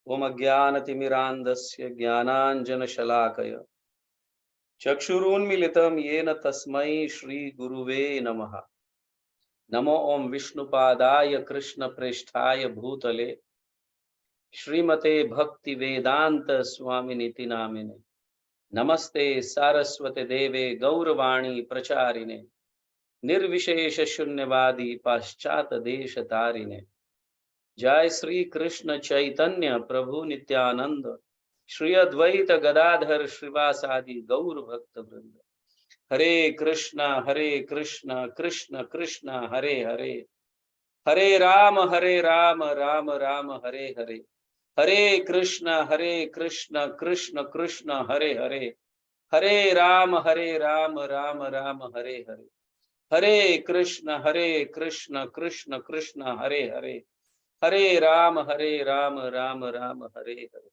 ओम अज्ञानतिमिरान्धस्य ज्ञानाञ्जनशलाकया चक्षुरुन्मीलितं येन तस्मै श्रीगुरुवे नमः। नमो ओम विष्णुपादाय कृष्णप्रेष्ठाय भूतले श्रीमते भक्तिवेदांत स्वामिनिति नामिने। नमस्ते सारस्वते देवे गौरवाणी प्रचारिणे निर्विशेष शून्यवादी पाश्चात देश तारिणे। जय श्री कृष्ण चैतन्य प्रभु नित्यानंद श्री अद्वैत गदाधर श्रीवासादि गौर भक्त वृंद। हरे कृष्ण कृष्ण कृष्ण हरे हरे, हरे राम राम राम हरे हरे। हरे कृष्ण कृष्ण कृष्ण हरे हरे, हरे राम राम राम हरे हरे। हरे कृष्ण कृष्ण कृष्ण हरे हरे, हरे राम राम राम हरे हरे।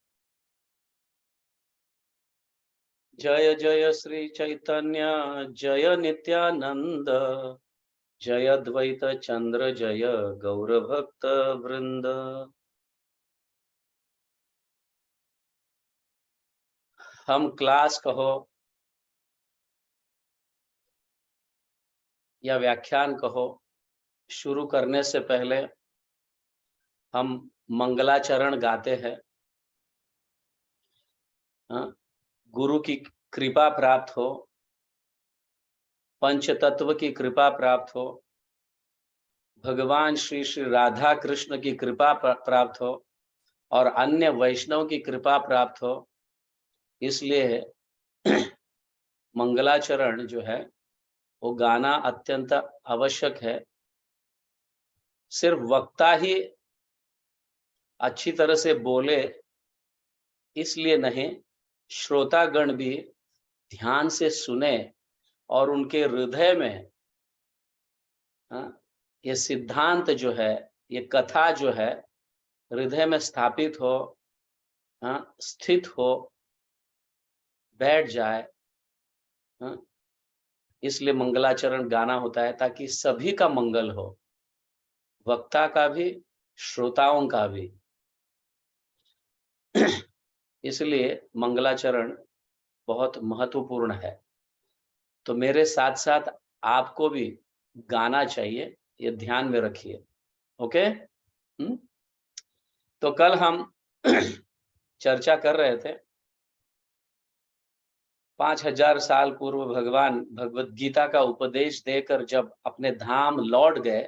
जय जय श्री चैतन्य जय नित्यानंद, जय अद्वैत चंद्र जय गौर भक्त वृंद। हम क्लास कहो या व्याख्यान कहो, शुरू करने से पहले हम मंगलाचरण गाते हैं। गुरु की कृपा प्राप्त हो, पंच तत्व की कृपा प्राप्त हो, भगवान श्री श्री राधा कृष्ण की कृपा प्राप्त हो और अन्य वैष्णव की कृपा प्राप्त हो। इसलिए मंगलाचरण जो है वो गाना अत्यंत आवश्यक है। सिर्फ वक्ता ही अच्छी तरह से बोले इसलिए नहीं, श्रोतागण भी ध्यान से सुने और उनके हृदय में ये सिद्धांत जो है, ये कथा जो है हृदय में स्थापित हो, स्थित हो, बैठ जाए। इसलिए मंगलाचरण गाना होता है ताकि सभी का मंगल हो, वक्ता का भी श्रोताओं का भी। इसलिए मंगलाचरण बहुत महत्वपूर्ण है। तो मेरे साथ साथ आपको भी गाना चाहिए, ये ध्यान में रखिए। ओके? तो कल हम चर्चा कर रहे थे 5000 साल पूर्व भगवान भगवत गीता का उपदेश देकर जब अपने धाम लौट गए,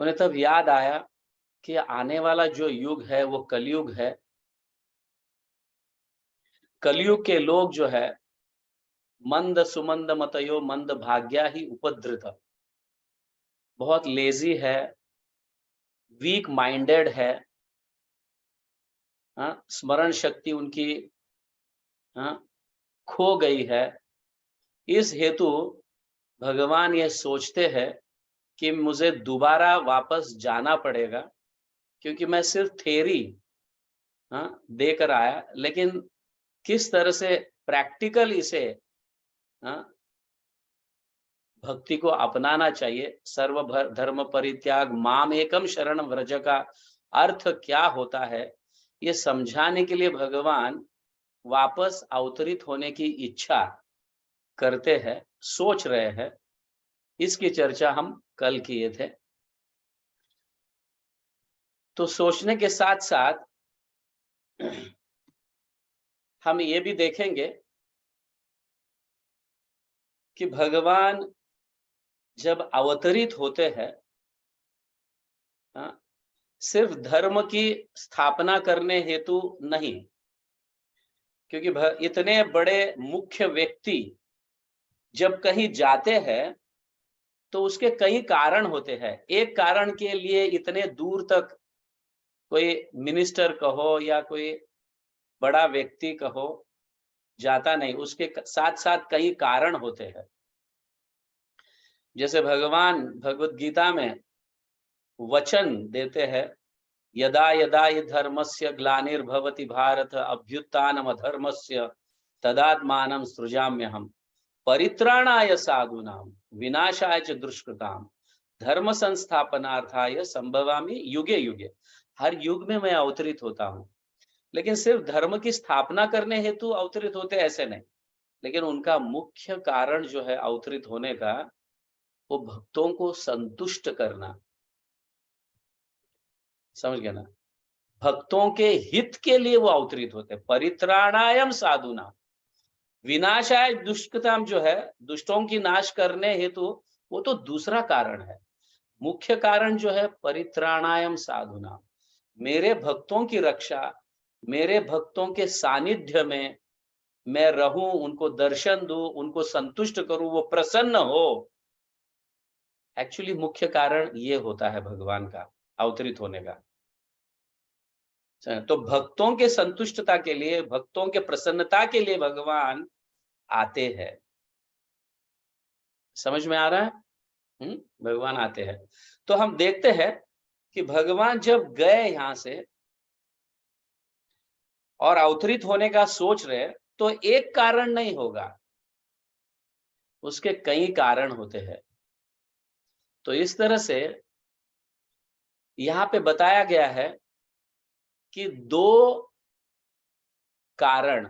उन्हें तब याद आया कि आने वाला जो युग है वो कलयुग है। कलयुग के लोग जो है मंद सुमंद मतयो मंद भाग्या ही उपद्रुत, बहुत लेजी है, वीक माइंडेड है। स्मरण शक्ति उनकी खो गई है। इस हेतु भगवान ये सोचते हैं कि मुझे दोबारा वापस जाना पड़ेगा, क्योंकि मैं सिर्फ थ्योरी देकर आया, लेकिन किस तरह से प्रैक्टिकल इसे भक्ति को अपनाना चाहिए। सर्व धर्म परित्याग माम एकम शरण व्रज का अर्थ क्या होता है, ये समझाने के लिए भगवान वापस अवतरित होने की इच्छा करते हैं, सोच रहे हैं। इसकी चर्चा हम कल किए थे। तो सोचने के साथ साथ हम ये भी देखेंगे कि भगवान जब अवतरित होते हैं सिर्फ धर्म की स्थापना करने हेतु नहीं, क्योंकि इतने बड़े मुख्य व्यक्ति जब कहीं जाते हैं तो उसके कई कारण होते हैं। एक कारण के लिए इतने दूर तक कोई मिनिस्टर कहो या कोई बड़ा व्यक्ति कहो जाता नहीं, उसके साथ साथ कई कारण होते हैं। जैसे भगवान भगवत गीता में वचन देते हैं, यदा यदा हि धर्मस्य ग्लानिर्भवति भारत अभ्युत्थानम अधर्मस्य तदात्मानं सृजाम्यहम् परित्राणाय साधूनां विनाशाय च दुष्कृताम् धर्म संस्थापनार्थाय संभवामि युगे युगे। हर युग में मैं अवतरित होता हूँ, लेकिन सिर्फ धर्म की स्थापना करने हेतु अवतरित होते ऐसे नहीं। लेकिन उनका मुख्य कारण जो है अवतरित होने का, वो भक्तों को संतुष्ट करना। समझ गए ना? भक्तों के हित के लिए वो अवतरित होते हैं। परित्राणायम साधुना, विनाशाय दुष्कृताम जो है, दुष्टों की नाश करने हेतु, वो तो दूसरा कारण है। मुख्य कारण जो है परित्राणायम साधुना, मेरे भक्तों की रक्षा, मेरे भक्तों के सानिध्य में मैं रहूं, उनको दर्शन दूं, उनको संतुष्ट करूं, वो प्रसन्न हो। एक्चुअली मुख्य कारण ये होता है भगवान का अवतरित होने का। तो भक्तों के संतुष्टता के लिए, भक्तों के प्रसन्नता के लिए भगवान आते हैं। समझ में आ रहा है? भगवान आते हैं। तो हम देखते हैं कि भगवान जब गए यहां से और अवतरित होने का सोच रहे, तो एक कारण नहीं होगा, उसके कई कारण होते हैं। तो इस तरह से यहां पे बताया गया है कि दो कारण,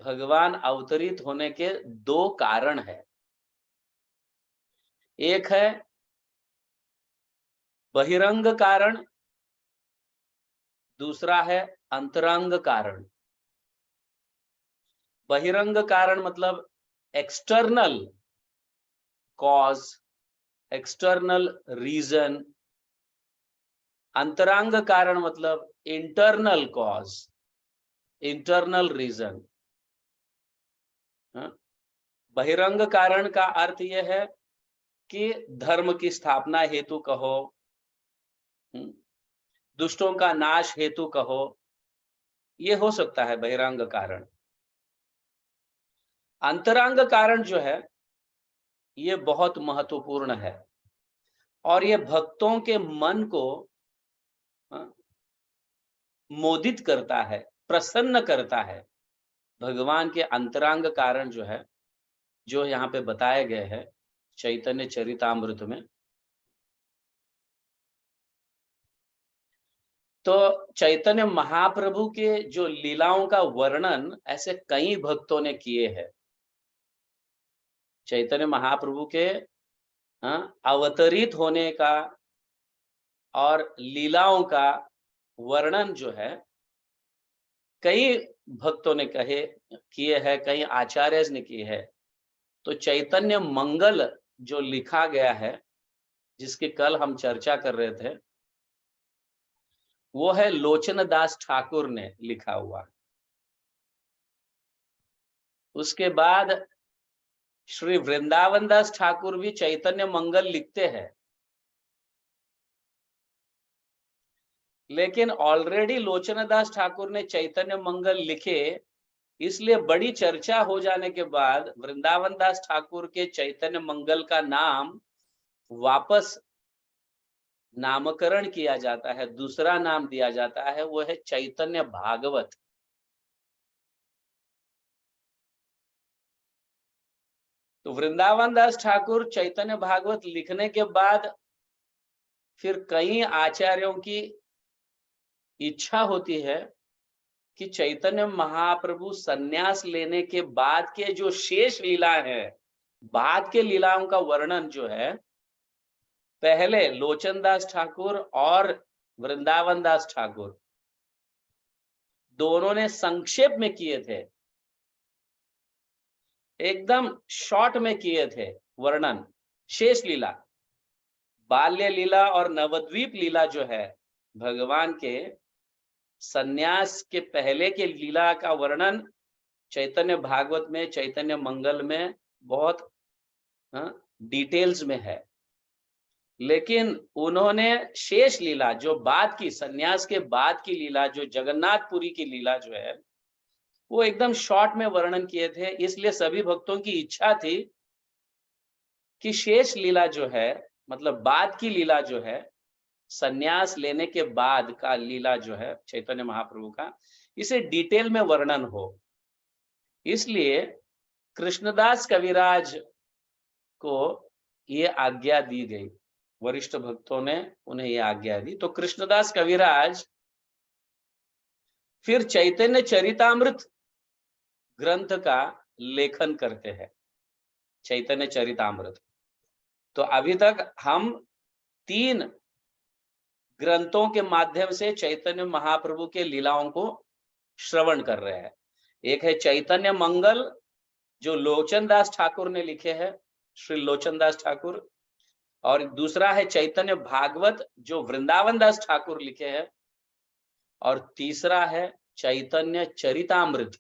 भगवान अवतरित होने के दो कारण है। एक है बहिरंग कारण, दूसरा है अंतरंग कारण। बहिरंग कारण मतलब एक्सटर्नल कॉज, एक्सटर्नल रीजन। अंतरंग कारण मतलब इंटरनल कॉज, इंटरनल रीजन। बहिरंग कारण का अर्थ यह है कि धर्म की स्थापना हेतु कहो, दुष्टों का नाश हेतु कहो, ये हो सकता है बहिरंग कारण। अंतरंग कारण जो है, ये बहुत महत्वपूर्ण है और ये भक्तों के मन को मोदित करता है, प्रसन्न करता है। भगवान के अंतरंग कारण जो है, जो यहाँ पे बताए गए हैं चैतन्य चरितामृत में। तो चैतन्य महाप्रभु के जो लीलाओं का वर्णन ऐसे कई भक्तों ने किए हैं। चैतन्य महाप्रभु के अवतरित होने का और लीलाओं का वर्णन जो है, कई भक्तों ने किए हैं, कई आचार्य ने किए हैं। तो चैतन्य मंगल जो लिखा गया है, जिसकी कल हम चर्चा कर रहे थे, वो है लोचन दास ठाकुर ने लिखा हुआ। उसके बाद श्री वृंदावन दास ठाकुर भी चैतन्य मंगल लिखते हैं, लेकिन ऑलरेडी लोचन दास ठाकुर ने चैतन्य मंगल लिखे, इसलिए बड़ी चर्चा हो जाने के बाद वृंदावन दास ठाकुर के चैतन्य मंगल का नाम वापस नामकरण किया जाता है, दूसरा नाम दिया जाता है, वो है चैतन्य भागवत। तो वृंदावन दास ठाकुर चैतन्य भागवत लिखने के बाद फिर कई आचार्यों की इच्छा होती है कि चैतन्य महाप्रभु सन्यास लेने के बाद के जो शेष लीला है, बाद के लीलाओं का वर्णन जो है, पहले लोचन दास ठाकुर और वृंदावन दास ठाकुर दोनों ने संक्षेप में किए थे, एकदम शॉर्ट में किए थे वर्णन। शेष लीला, बाल्य लीला और नवद्वीप लीला जो है, भगवान के सन्यास के पहले के लीला का वर्णन चैतन्य भागवत में, चैतन्य मंगल में बहुत डिटेल्स में है। लेकिन उन्होंने शेष लीला, जो बाद की, सन्यास के बाद की लीला, जो जगन्नाथपुरी की लीला जो है, वो एकदम शॉर्ट में वर्णन किए थे। इसलिए सभी भक्तों की इच्छा थी कि शेष लीला जो है, मतलब बाद की लीला जो है, सन्यास लेने के बाद का लीला जो है चैतन्य महाप्रभु का, इसे डिटेल में वर्णन हो। इसलिए कृष्णदास कविराज को ये आज्ञा दी गई, वरिष्ठ भक्तों ने उन्हें ये आज्ञा दी। तो कृष्णदास कविराज फिर चैतन्य चरितामृत ग्रंथ का लेखन करते हैं, चैतन्य चरितामृत। तो अभी तक हम 3 ग्रंथों के माध्यम से चैतन्य महाप्रभु के लीलाओं को श्रवण कर रहे हैं। एक है चैतन्य मंगल, जो लोचन दास ठाकुर ने लिखे हैं, श्री लोचन दास ठाकुर, और दूसरा है चैतन्य भागवत, जो वृंदावन दास ठाकुर लिखे हैं, और तीसरा है चैतन्य चरितामृत,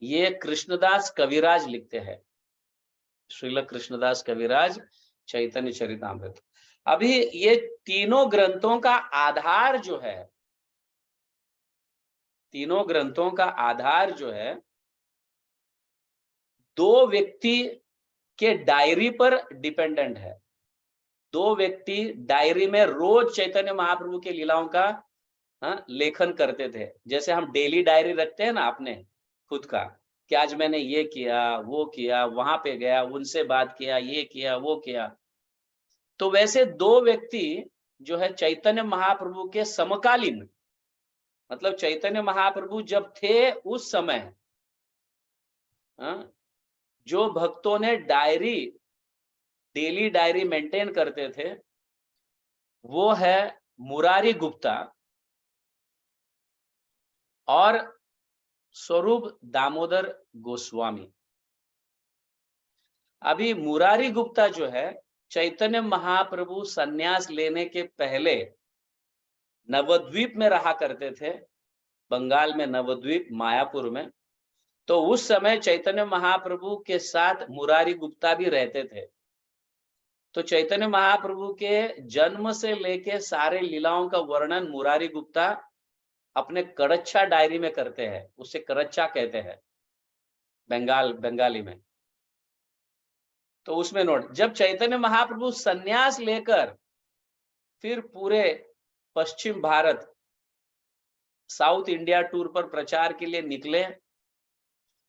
ये कृष्णदास कविराज लिखते हैं, श्रील कृष्णदास कविराज चैतन्य चरितामृत। अभी ये तीनों ग्रंथों का आधार जो है, तीनों ग्रंथों का आधार जो है, 2 व्यक्ति के डायरी पर डिपेंडेंट है। 2 व्यक्ति डायरी में रोज चैतन्य महाप्रभु के लीलाओं का लेखन करते थे। जैसे हम डेली डायरी रखते हैं ना अपने खुद का, कि आज मैंने ये किया, वो किया, वहां पे गया, उनसे बात किया, ये किया, वो किया। तो वैसे 2 व्यक्ति जो है चैतन्य महाप्रभु के समकालीन, मतलब चैतन्य महाप्रभु जब थे उस समय, जो भक्तों ने डायरी, डेली डायरी मेंटेन करते थे, वो है मुरारी गुप्ता और स्वरूप दामोदर गोस्वामी। अभी मुरारी गुप्ता जो है, चैतन्य महाप्रभु सन्यास लेने के पहले नवद्वीप में रहा करते थे, बंगाल में नवद्वीप, मायापुर में। तो उस समय चैतन्य महाप्रभु के साथ मुरारी गुप्ता भी रहते थे। तो चैतन्य महाप्रभु के जन्म से लेके सारे लीलाओं का वर्णन मुरारी गुप्ता अपने करच्छा डायरी में करते हैं, उसे करच्छा कहते हैं बंगाली में। तो उसमें नोट, जब चैतन्य महाप्रभु सन्यास लेकर फिर पूरे पश्चिम भारत, साउथ इंडिया टूर पर प्रचार के लिए निकले,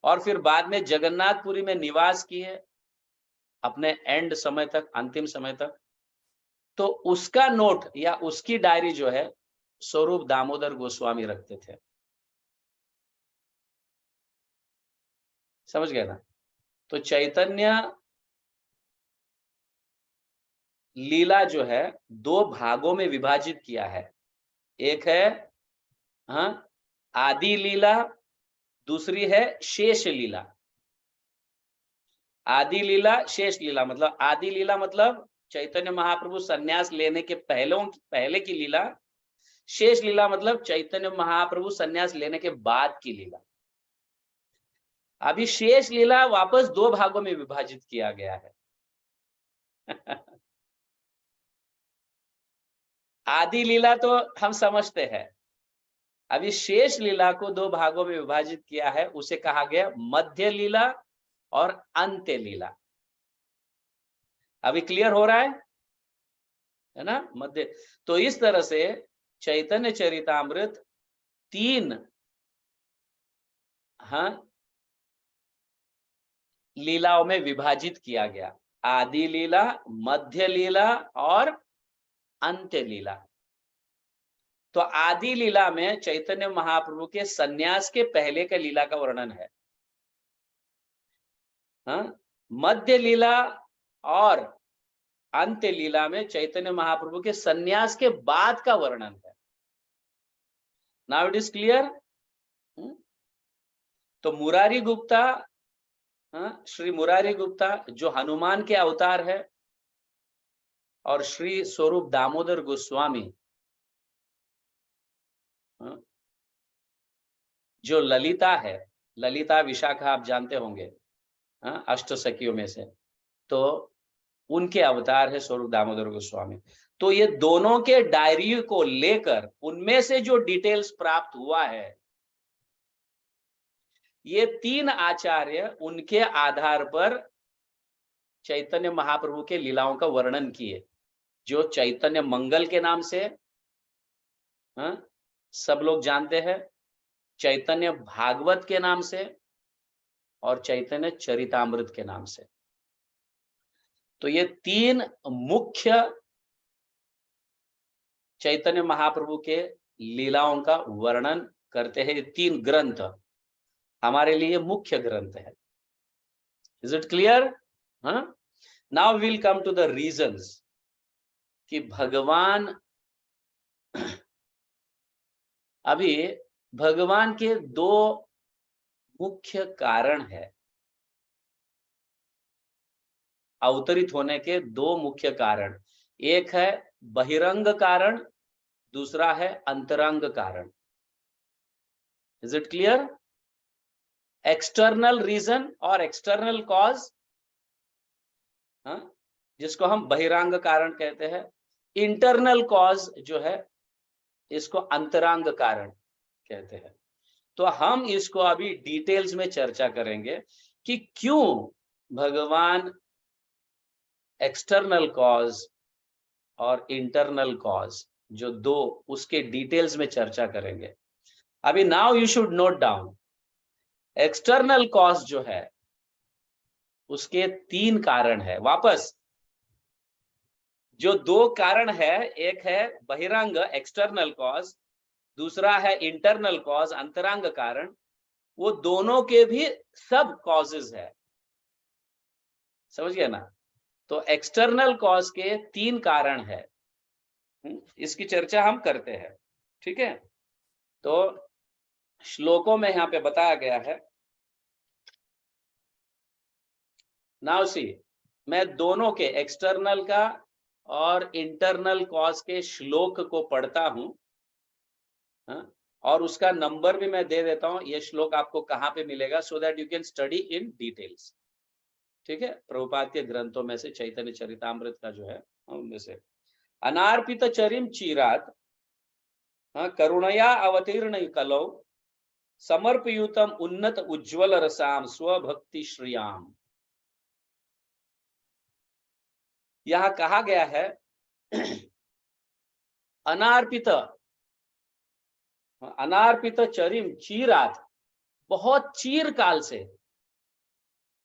और फिर बाद में जगन्नाथपुरी में निवास किए अपने एंड समय तक, अंतिम समय तक, तो उसका नोट या उसकी डायरी जो है स्वरूप दामोदर गोस्वामी रखते थे। समझ गए ना? तो चैतन्य लीला जो है 2 भागों में विभाजित किया है। एक है आदि लीला, दूसरी है शेष लीला। आदि लीला, शेष लीला। मतलब आदि लीला मतलब चैतन्य महाप्रभु सन्यास लेने के पहले की लीला। शेष लीला मतलब चैतन्य महाप्रभु सन्यास लेने के बाद की लीला। अभी शेष लीला वापस 2 भागों में विभाजित किया गया है। आदि लीला तो हम समझते हैं, अभी शेष लीला को 2 भागों में विभाजित किया है, उसे कहा गया मध्य लीला और अंत्य लीला। अभी क्लियर हो रहा है ना? मध्य। तो इस तरह से चैतन्य चरितामृत 3 लीलाओं में विभाजित किया गया, आदि लीला, मध्य लीला और अंत्य लीला। तो आदि लीला में चैतन्य महाप्रभु के सन्यास के पहले का लीला का वर्णन है। मध्य लीला और अंत्य लीला में चैतन्य महाप्रभु के सन्यास के बाद का वर्णन है। Now it is clear? तो मुरारी गुप्ता, श्री मुरारी गुप्ता जो हनुमान के अवतार है, और श्री स्वरूप दामोदर गोस्वामी जो ललिता है, ललिता विशाखा आप जानते होंगे, अष्ट सखियों में से, तो उनके अवतार है स्वरूप दामोदर गोस्वामी। तो ये दोनों के डायरी को लेकर उनमें से जो डिटेल्स प्राप्त हुआ है, ये 3 आचार्य उनके आधार पर चैतन्य महाप्रभु के लीलाओं का वर्णन किए, जो चैतन्य मंगल के नाम से सब लोग जानते हैं, चैतन्य भागवत के नाम से, और चैतन्य चरितामृत के नाम से। तो ये तीन मुख्य चैतन्य महाप्रभु के लीलाओं का वर्णन करते हैं। ये तीन ग्रंथ हमारे लिए मुख्य ग्रंथ है। Is it clear? हाँ, now will come to the reasons कि भगवान, अभी भगवान के दो मुख्य कारण है, अवतरित होने के दो मुख्य कारण। एक है बहिरंग कारण, दूसरा है अंतरंग कारण। Is it clear? External reason और एक्सटर्नल कॉज, जिसको हम बहिरंग कारण कहते हैं। इंटरनल कॉज जो है, इसको अंतरंग कारण कहते हैं। तो हम इसको अभी डिटेल्स में चर्चा करेंगे कि क्यों भगवान एक्सटर्नल कॉज और इंटरनल कॉज जो दो, उसके डिटेल्स में चर्चा करेंगे अभी। Now you should note down, external cause जो है उसके तीन कारण है। वापस, जो दो कारण है, एक है बहिरंग एक्सटर्नल कॉज, दूसरा है इंटरनल कॉज अंतरंग कारण। वो दोनों के भी सब कॉजेज है, समझ गया ना? तो एक्सटर्नल कॉज के तीन कारण है, इसकी चर्चा हम करते हैं। ठीक है, तो श्लोकों में यहां पे बताया गया है। नाउ सी, मैं दोनों के एक्सटर्नल का और इंटरनल कॉज के श्लोक को पढ़ता हूं, और उसका नंबर भी मैं दे देता हूं। ये श्लोक आपको कहां पे मिलेगा, so that you can study in details. ठीक है, प्रभुपाद के ग्रंथों में से चैतन्य चरितामृत का जो है उनमें से, अनार्पित चरिम चीरात करुणया अवतीर्ण कलौ समर्पयुतम उन्नत उज्ज्वल रसाम स्वभक्ति श्रियाम। यहां कहा गया है अनार्पित, अनार्पित चरिम चीरात, बहुत चीर काल से,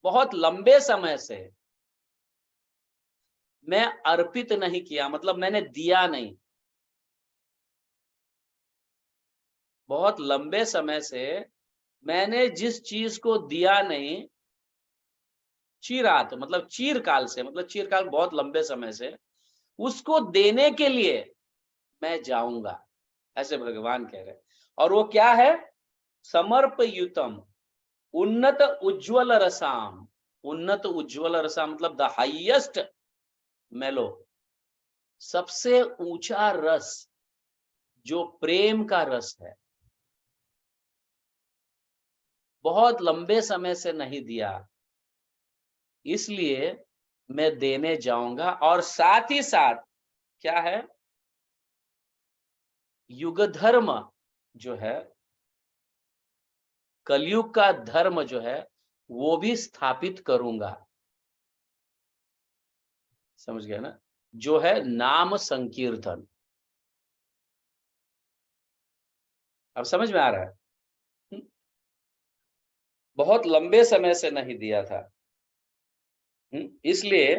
बहुत लंबे समय से मैं अर्पित नहीं किया, मतलब मैंने दिया नहीं। बहुत लंबे समय से मैंने जिस चीज को दिया नहीं, चीरात मतलब चीरकाल से, मतलब चीरकाल बहुत लंबे समय से, उसको देने के लिए मैं जाऊंगा, ऐसे भगवान कह रहे हैं। और वो क्या है? समर्पयुतम उन्नत उज्ज्वल रसाम। उन्नत उज्ज्वल रसाम मतलब द हाईएस्ट मेलो, सबसे ऊंचा रस, जो प्रेम का रस है, बहुत लंबे समय से नहीं दिया, इसलिए मैं देने जाऊंगा। और साथ ही साथ क्या है, युग धर्म जो है, कलयुग का धर्म जो है, वो भी स्थापित करूंगा। समझ गया ना? जो है नाम संकीर्तन। अब समझ में आ रहा है? बहुत लंबे समय से नहीं दिया था, इसलिए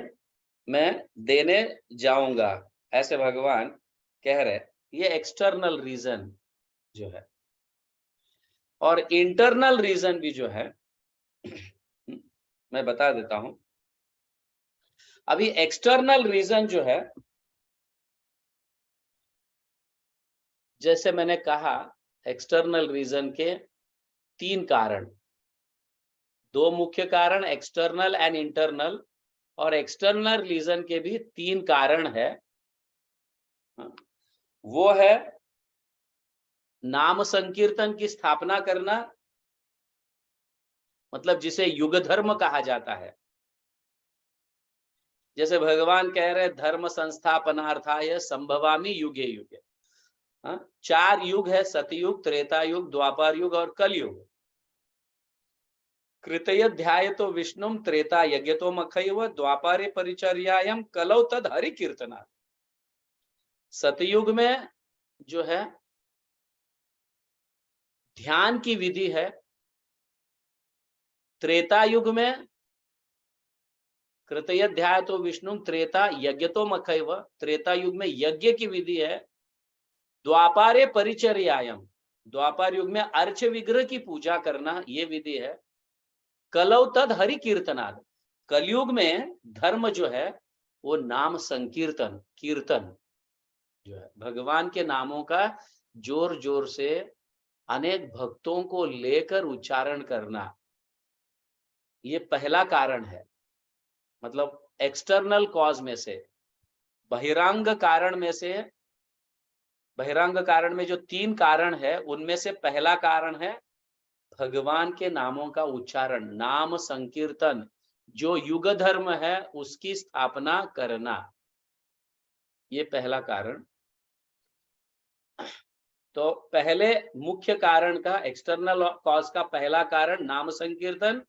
मैं देने जाऊंगा, ऐसे भगवान कह रहे। ये एक्सटर्नल रीजन जो है। और इंटरनल रीजन भी जो है मैं बता देता हूं। अभी एक्सटर्नल रीजन जो है, जैसे मैंने कहा, एक्सटर्नल रीजन के तीन कारण, दो मुख्य कारण एक्सटर्नल एंड इंटरनल, और एक्सटर्नल रीजन के भी तीन कारण है। वो है नाम संकीर्तन की स्थापना करना, मतलब जिसे युग धर्म कहा जाता है। जैसे भगवान कह रहे धर्म संस्थापनार्थाय संभवामि युगे युगे। चार युग है, सतयुग, त्रेता युग, द्वापर युग और कलयुग। कृतयध्याय तो विष्णुम त्रेता यज्ञ तो मखैव द्वापारे परिचर्यायम कलौ तद हरि कीर्तना। सतयुग में जो है ध्यान की विधि है, त्रेता युग में कृतयध्याय तो विष्णु त्रेता यज्ञ तो मखैव, त्रेता युग में यज्ञ की विधि है। द्वापारे परिचर्यायम, द्वापर युग में अर्च विग्रह की पूजा करना ये विधि है। कलौ तद हरि कीर्तनाद, कलयुग में धर्म जो है वो नाम संकीर्तन, कीर्तन जो है भगवान के नामों का जोर जोर से अनेक भक्तों को लेकर उच्चारण करना, ये पहला कारण है। मतलब एक्सटर्नल कॉज में से, बहिरंग कारण में से, बहिरंग कारण में जो 3 कारण है उनमें से पहला कारण है भगवान के नामों का उच्चारण, नाम संकीर्तन, जो युग धर्म है उसकी स्थापना करना, ये पहला कारण। तो पहले मुख्य कारण का, एक्सटर्नल कॉज का पहला कारण नाम संकीर्तन,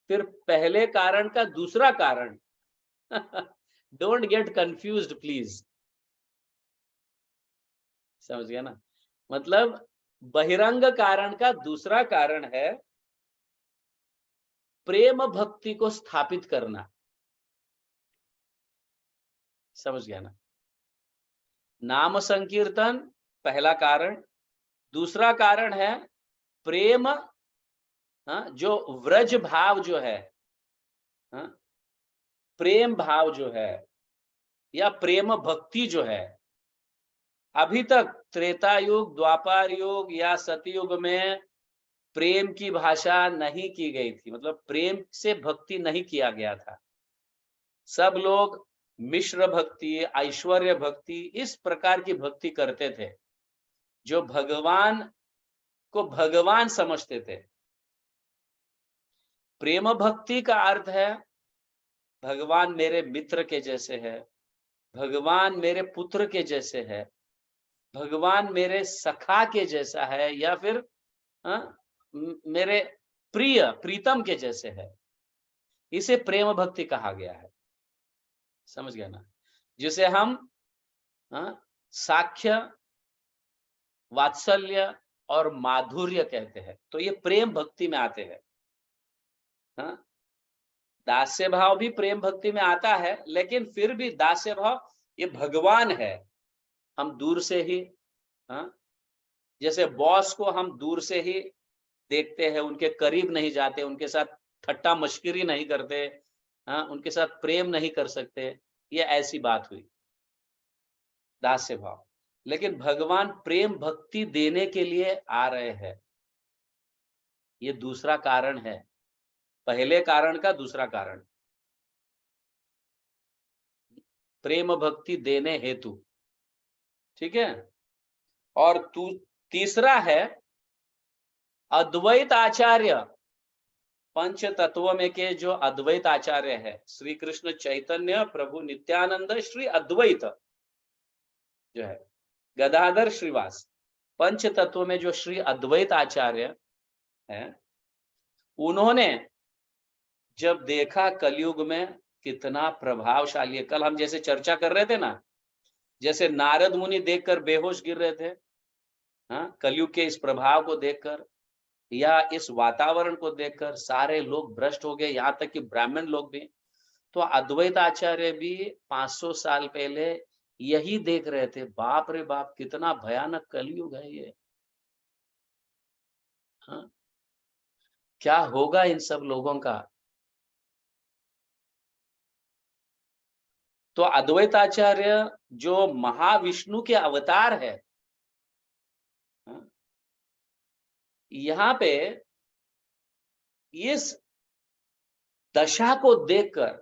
फिर पहले कारण का दूसरा कारण डोंट गेट कंफ्यूज्ड प्लीज, समझ गया ना। मतलब बहिरंग कारण का दूसरा कारण है प्रेम भक्ति को स्थापित करना, समझ गया ना। नाम संकीर्तन पहला कारण, दूसरा कारण है प्रेम, जो व्रज भाव जो है, हाँ, प्रेम भाव जो है या प्रेम भक्ति जो है, अभी तक त्रेता युग, द्वापर युग या सतयुग में प्रेम की भाषा नहीं की गई थी, मतलब प्रेम से भक्ति नहीं किया गया था। सब लोग मिश्र भक्ति, ऐश्वर्य भक्ति, इस प्रकार की भक्ति करते थे, जो भगवान को भगवान समझते थे। प्रेम भक्ति का अर्थ है भगवान मेरे मित्र के जैसे है, भगवान मेरे पुत्र के जैसे है, भगवान मेरे सखा के जैसा है, या फिर मेरे प्रिय प्रीतम के जैसे है। इसे प्रेम भक्ति कहा गया है, समझ गया ना। जिसे हम साख्य, वात्सल्य और माधुर्य कहते हैं, तो ये प्रेम भक्ति में आते हैं। दास्य भाव भी प्रेम भक्ति में आता है, लेकिन फिर भी दास्य भाव ये भगवान है, हम दूर से ही, जैसे बॉस को हम दूर से ही देखते हैं, उनके करीब नहीं जाते, उनके साथ ठट्टा मश्करी नहीं करते, उनके साथ प्रेम नहीं कर सकते, ये ऐसी बात हुई दास्य भाव। लेकिन भगवान प्रेम भक्ति देने के लिए आ रहे हैं, ये दूसरा कारण है, पहले कारण का दूसरा कारण, प्रेम भक्ति देने हेतु, ठीक है। और तीसरा है अद्वैत आचार्य, पंच तत्व में के जो अद्वैत आचार्य है, श्री कृष्ण चैतन्य प्रभु नित्यानंद श्री अद्वैत जो है, गदाधर श्रीवास, पंच तत्व में जो श्री अद्वैत आचार्य है, उन्होंने जब देखा कलयुग में कितना प्रभावशाली है, कल हम जैसे चर्चा कर रहे थे ना, जैसे नारद मुनि देखकर बेहोश गिर रहे थे, कलयुग के इस प्रभाव को देखकर या इस वातावरण को देखकर सारे लोग भ्रष्ट हो गए, यहाँ तक कि ब्राह्मण लोग भी। तो अद्वैत आचार्य भी 500 साल पहले यही देख रहे थे, बाप रे बाप कितना भयानक कलयुग है ये, क्या होगा इन सब लोगों का। तो अद्वैत आचार्य जो महाविष्णु के अवतार है, यहाँ पे इस दशा को देखकर,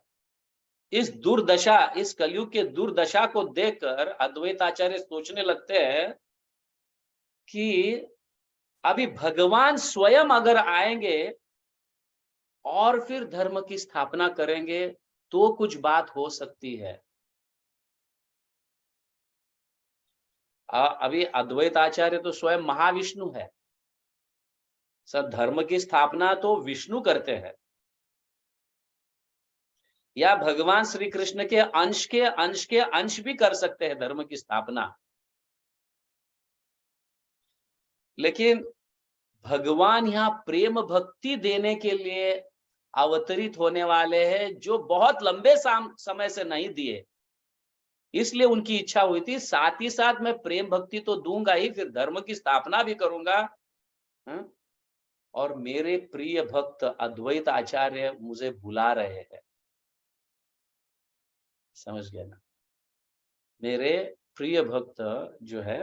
इस दुर्दशा, इस कलयुग के दुर्दशा को देखकर अद्वैत आचार्य सोचने लगते हैं कि अभी भगवान स्वयं अगर आएंगे और फिर धर्म की स्थापना करेंगे तो कुछ बात हो सकती है। अभी अद्वैत आचार्य तो स्वयं महाविष्णु है, सब धर्म की स्थापना तो विष्णु करते हैं, या भगवान श्री कृष्ण के अंश भी कर सकते हैं धर्म की स्थापना। लेकिन भगवान यहाँ प्रेम भक्ति देने के लिए अवतरित होने वाले हैं जो बहुत लंबे समय से नहीं दिए, इसलिए उनकी इच्छा हुई थी। साथ ही साथ मैं प्रेम भक्ति तो दूंगा ही, फिर धर्म की स्थापना भी करूंगा। हाँ? और मेरे प्रिय भक्त अद्वैत आचार्य मुझे बुला रहे हैं। समझ गए ना? मेरे प्रिय भक्त जो है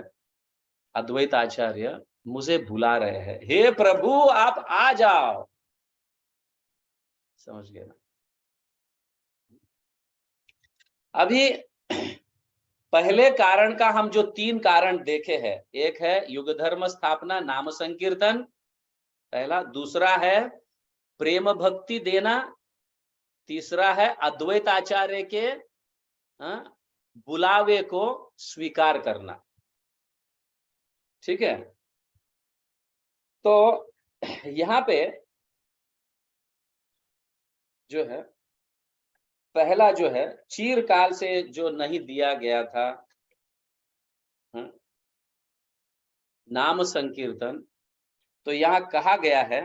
अद्वैत आचार्य मुझे बुला रहे हैं, हे प्रभु आप आ जाओ। समझ गए ना? अभी पहले कारण का हम जो 3 कारण देखे हैं, एक है युग धर्म स्थापना, नाम संकीर्तन, पहला। दूसरा है प्रेम भक्ति देना। तीसरा है अद्वैत आचार्य के बुलावे को स्वीकार करना। ठीक है? तो यहाँ पे जो है पहला जो है चिरकाल से जो नहीं दिया गया था नाम संकीर्तन, तो यहाँ कहा गया है,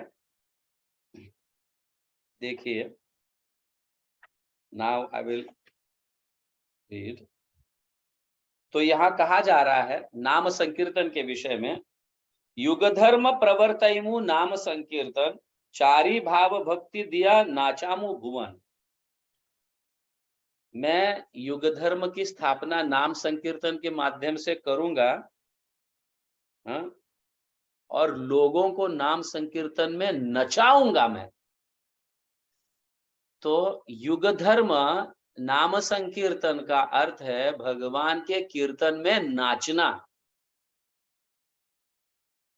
देखिए, नाउ आई विल रीड। तो यहाँ कहा जा रहा है नाम संकीर्तन के विषय में, युग धर्म प्रवर्तयमु नाम संकीर्तन, चारी भाव भक्ति दिया नाचामु भुवन। मैं युग धर्म की स्थापना नाम संकीर्तन के माध्यम से करूंगा, और लोगों को नाम संकीर्तन में नचाऊंगा मैं। तो युग धर्म नाम संकीर्तन का अर्थ है भगवान के कीर्तन में नाचना।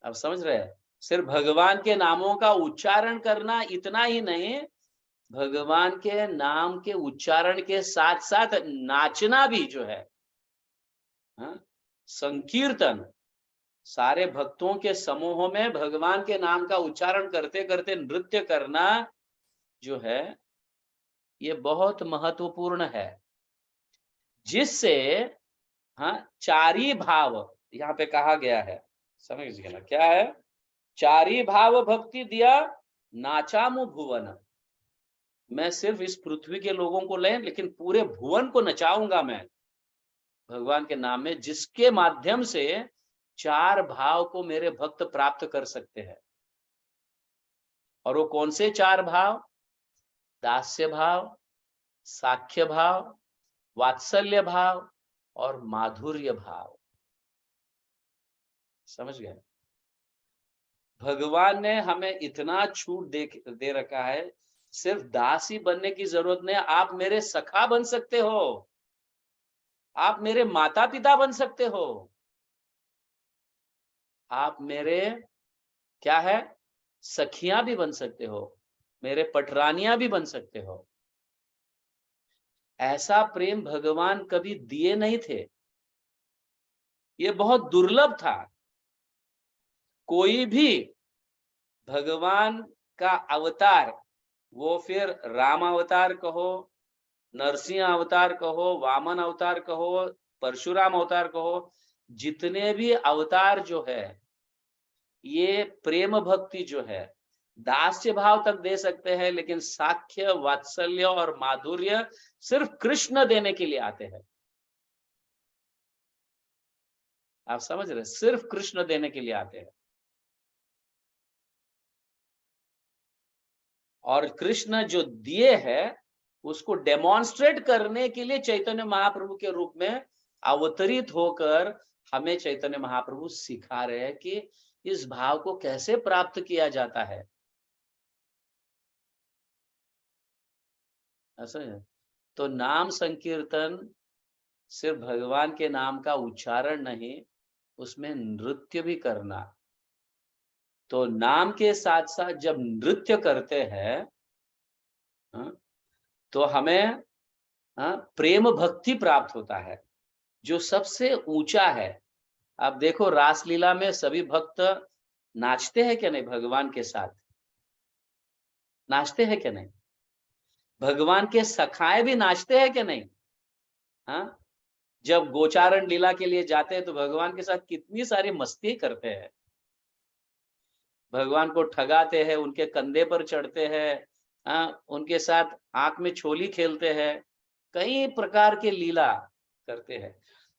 अब समझ रहे हैं? सिर्फ भगवान के नामों का उच्चारण करना इतना ही नहीं, भगवान के नाम के उच्चारण के साथ साथ नाचना भी जो है, संकीर्तन, सारे भक्तों के समूह में भगवान के नाम का उच्चारण करते करते नृत्य करना जो है, ये बहुत महत्वपूर्ण है, जिससे चारी भाव यहाँ पे कहा गया है। समझ गए ना? क्या है? चारी भाव भक्ति दिया नाचामु भुवन। मैं सिर्फ इस पृथ्वी के लोगों को ले, लेकिन पूरे भुवन को नचाऊंगा मैं भगवान के नाम में, जिसके माध्यम से 4 भाव को मेरे भक्त प्राप्त कर सकते हैं। और वो कौन से 4 भाव? दास्य भाव, साख्य भाव, वात्सल्य भाव और माधुर्य भाव। समझ गए? भगवान ने हमें इतना छूट दे रखा है, सिर्फ दास ही बनने की जरूरत नहीं, आप मेरे सखा बन सकते हो, आप मेरे माता पिता बन सकते हो, आप मेरे क्या है सखियां भी बन सकते हो, मेरे पटरानियां भी बन सकते हो। ऐसा प्रेम भगवान कभी दिए नहीं थे, ये बहुत दुर्लभ था। कोई भी भगवान का अवतार, वो फिर राम अवतार कहो, नरसिंह अवतार कहो, वामन अवतार कहो, परशुराम अवतार कहो, जितने भी अवतार जो है, ये प्रेम भक्ति जो है दास्य भाव तक दे सकते हैं, लेकिन साख्य, वात्सल्य और माधुर्य सिर्फ कृष्ण देने के लिए आते हैं। आप समझ रहे? सिर्फ कृष्ण देने के लिए आते हैं। और कृष्ण जो दिए हैं उसको डेमोन्स्ट्रेट करने के लिए चैतन्य महाप्रभु के रूप में अवतरित होकर हमें चैतन्य महाप्रभु सिखा रहे हैं कि इस भाव को कैसे प्राप्त किया जाता है। ऐसा है? तो नाम संकीर्तन सिर्फ भगवान के नाम का उच्चारण नहीं, उसमें नृत्य भी करना। तो नाम के साथ साथ जब नृत्य करते हैं तो हमें प्रेम भक्ति प्राप्त होता है, जो सबसे ऊंचा है। आप देखो रासलीला में सभी भक्त नाचते हैं क्या नहीं? भगवान के साथ नाचते हैं क्या नहीं? भगवान के सखाए भी नाचते हैं क्या नहीं? जब गोचारण लीला के लिए जाते हैं तो भगवान के साथ कितनी सारी मस्ती करते हैं, भगवान को ठगाते हैं, उनके कंधे पर चढ़ते हैं, उनके साथ आंख में छोली खेलते हैं, कई प्रकार के लीला करते हैं।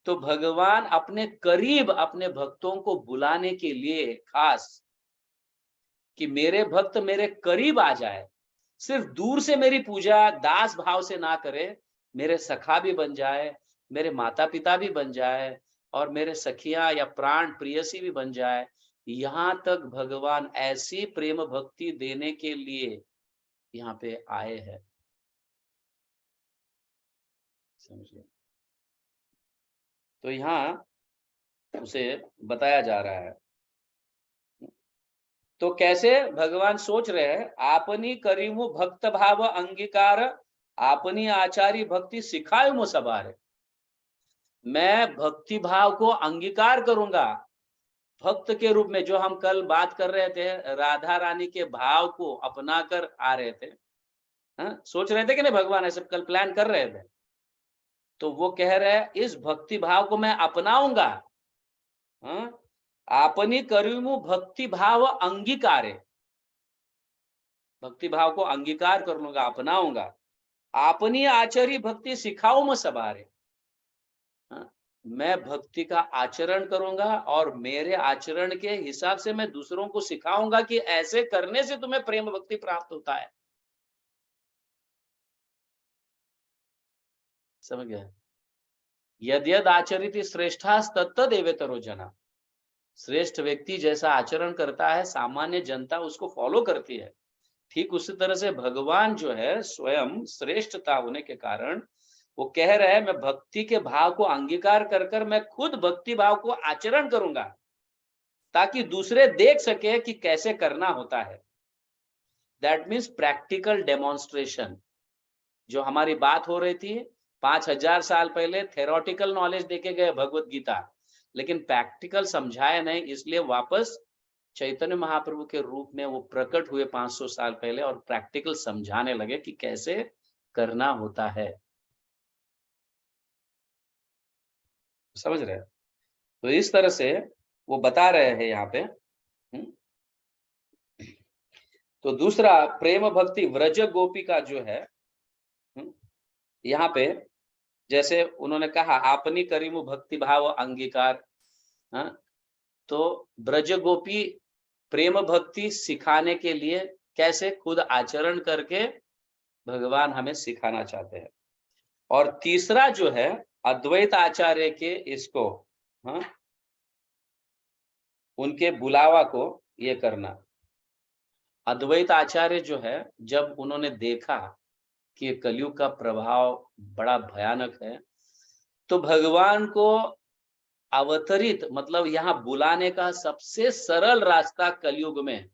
तो भगवान अपने करीब अपने भक्तों को बुलाने के लिए खास, कि मेरे भक्त मेरे करीब आ जाए, सिर्फ दूर से मेरी पूजा दास भाव से ना करे, मेरे सखा भी बन जाए, मेरे माता पिता भी बन जाए, और मेरे सखिया या प्राण प्रियसी भी बन जाए। यहाँ तक भगवान ऐसी प्रेम भक्ति देने के लिए यहाँ पे आए हैं। समझिए, तो यहाँ उसे बताया जा रहा है। तो कैसे भगवान सोच रहे हैं, आपनी करीमु भक्त भाव अंगीकार, आपनी आचारी भक्ति सिखायमु सबारे। मैं भक्ति भाव को अंगीकार करूंगा, भक्त के रूप में, जो हम कल बात कर रहे थे, राधा रानी के भाव को अपना कर आ रहे थे। सोच रहे थे कि नहीं, भगवान ऐसे कल प्लान कर रहे थे। तो वो कह रहे हैं इस भक्ति भाव को मैं अपनाऊंगा। आपनी करीमु भक्ति भाव अंगीकारे, भक्ति भाव को अंगीकार कर लूंगा, अपनाऊंगा। आपनी आचरी भक्ति सिखाओ मैं सबारे। मैं भक्ति का आचरण करूंगा और मेरे आचरण के हिसाब से मैं दूसरों को सिखाऊंगा कि ऐसे करने से तुम्हें प्रेम भक्ति प्राप्त होता है। समझ गया? यद यद आचरित श्रेष्ठा तत्तदेवेतरो जना। श्रेष्ठ व्यक्ति जैसा आचरण करता है, सामान्य जनता उसको फॉलो करती है। ठीक उसी तरह से भगवान जो है स्वयं श्रेष्ठता होने के कारण वो कह रहे हैं, मैं भक्ति के भाव को अंगीकार कर कर मैं खुद भक्ति भाव को आचरण करूंगा, ताकि दूसरे देख सके कि कैसे करना होता है। That means practical demonstration. जो हमारी बात हो रही थी 5000 साल पहले, थेरोटिकल नॉलेज देके गए भगवत गीता, लेकिन प्रैक्टिकल समझाया नहीं, इसलिए वापस चैतन्य महाप्रभु के रूप में वो प्रकट हुए 500 साल पहले और प्रैक्टिकल समझाने लगे कि कैसे करना होता है। समझ रहे हैं? तो इस तरह से वो बता रहे हैं यहाँ पे। तो दूसरा प्रेम भक्ति व्रज गोपी का जो है, यहाँ पे जैसे उन्होंने कहा आपनी करीमु भक्ति भाव अंगीकार। तो ब्रज गोपी प्रेम भक्ति सिखाने के लिए कैसे खुद आचरण करके भगवान हमें सिखाना चाहते हैं। और तीसरा जो है अद्वैत आचार्य के इसको, उनके बुलावा को ये करना। अद्वैत आचार्य जो है, जब उन्होंने देखा कि कलयुग का प्रभाव बड़ा भयानक है, तो भगवान को अवतरित मतलब यहाँ बुलाने का सबसे सरल रास्ता कलयुग में,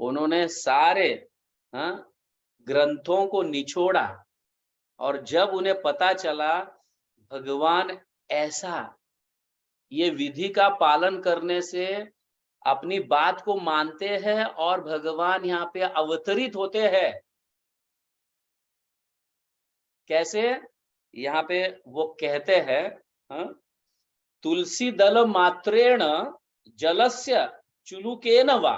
उन्होंने सारे ग्रंथों को निचोड़ा, और जब उन्हें पता चला भगवान ऐसा ये विधि का पालन करने से अपनी बात को मानते हैं और भगवान यहाँ पे अवतरित होते हैं। कैसे? यहाँ पे वो कहते हैं, तुलसी दल मात्रेण जलस्य चुलुकेन वा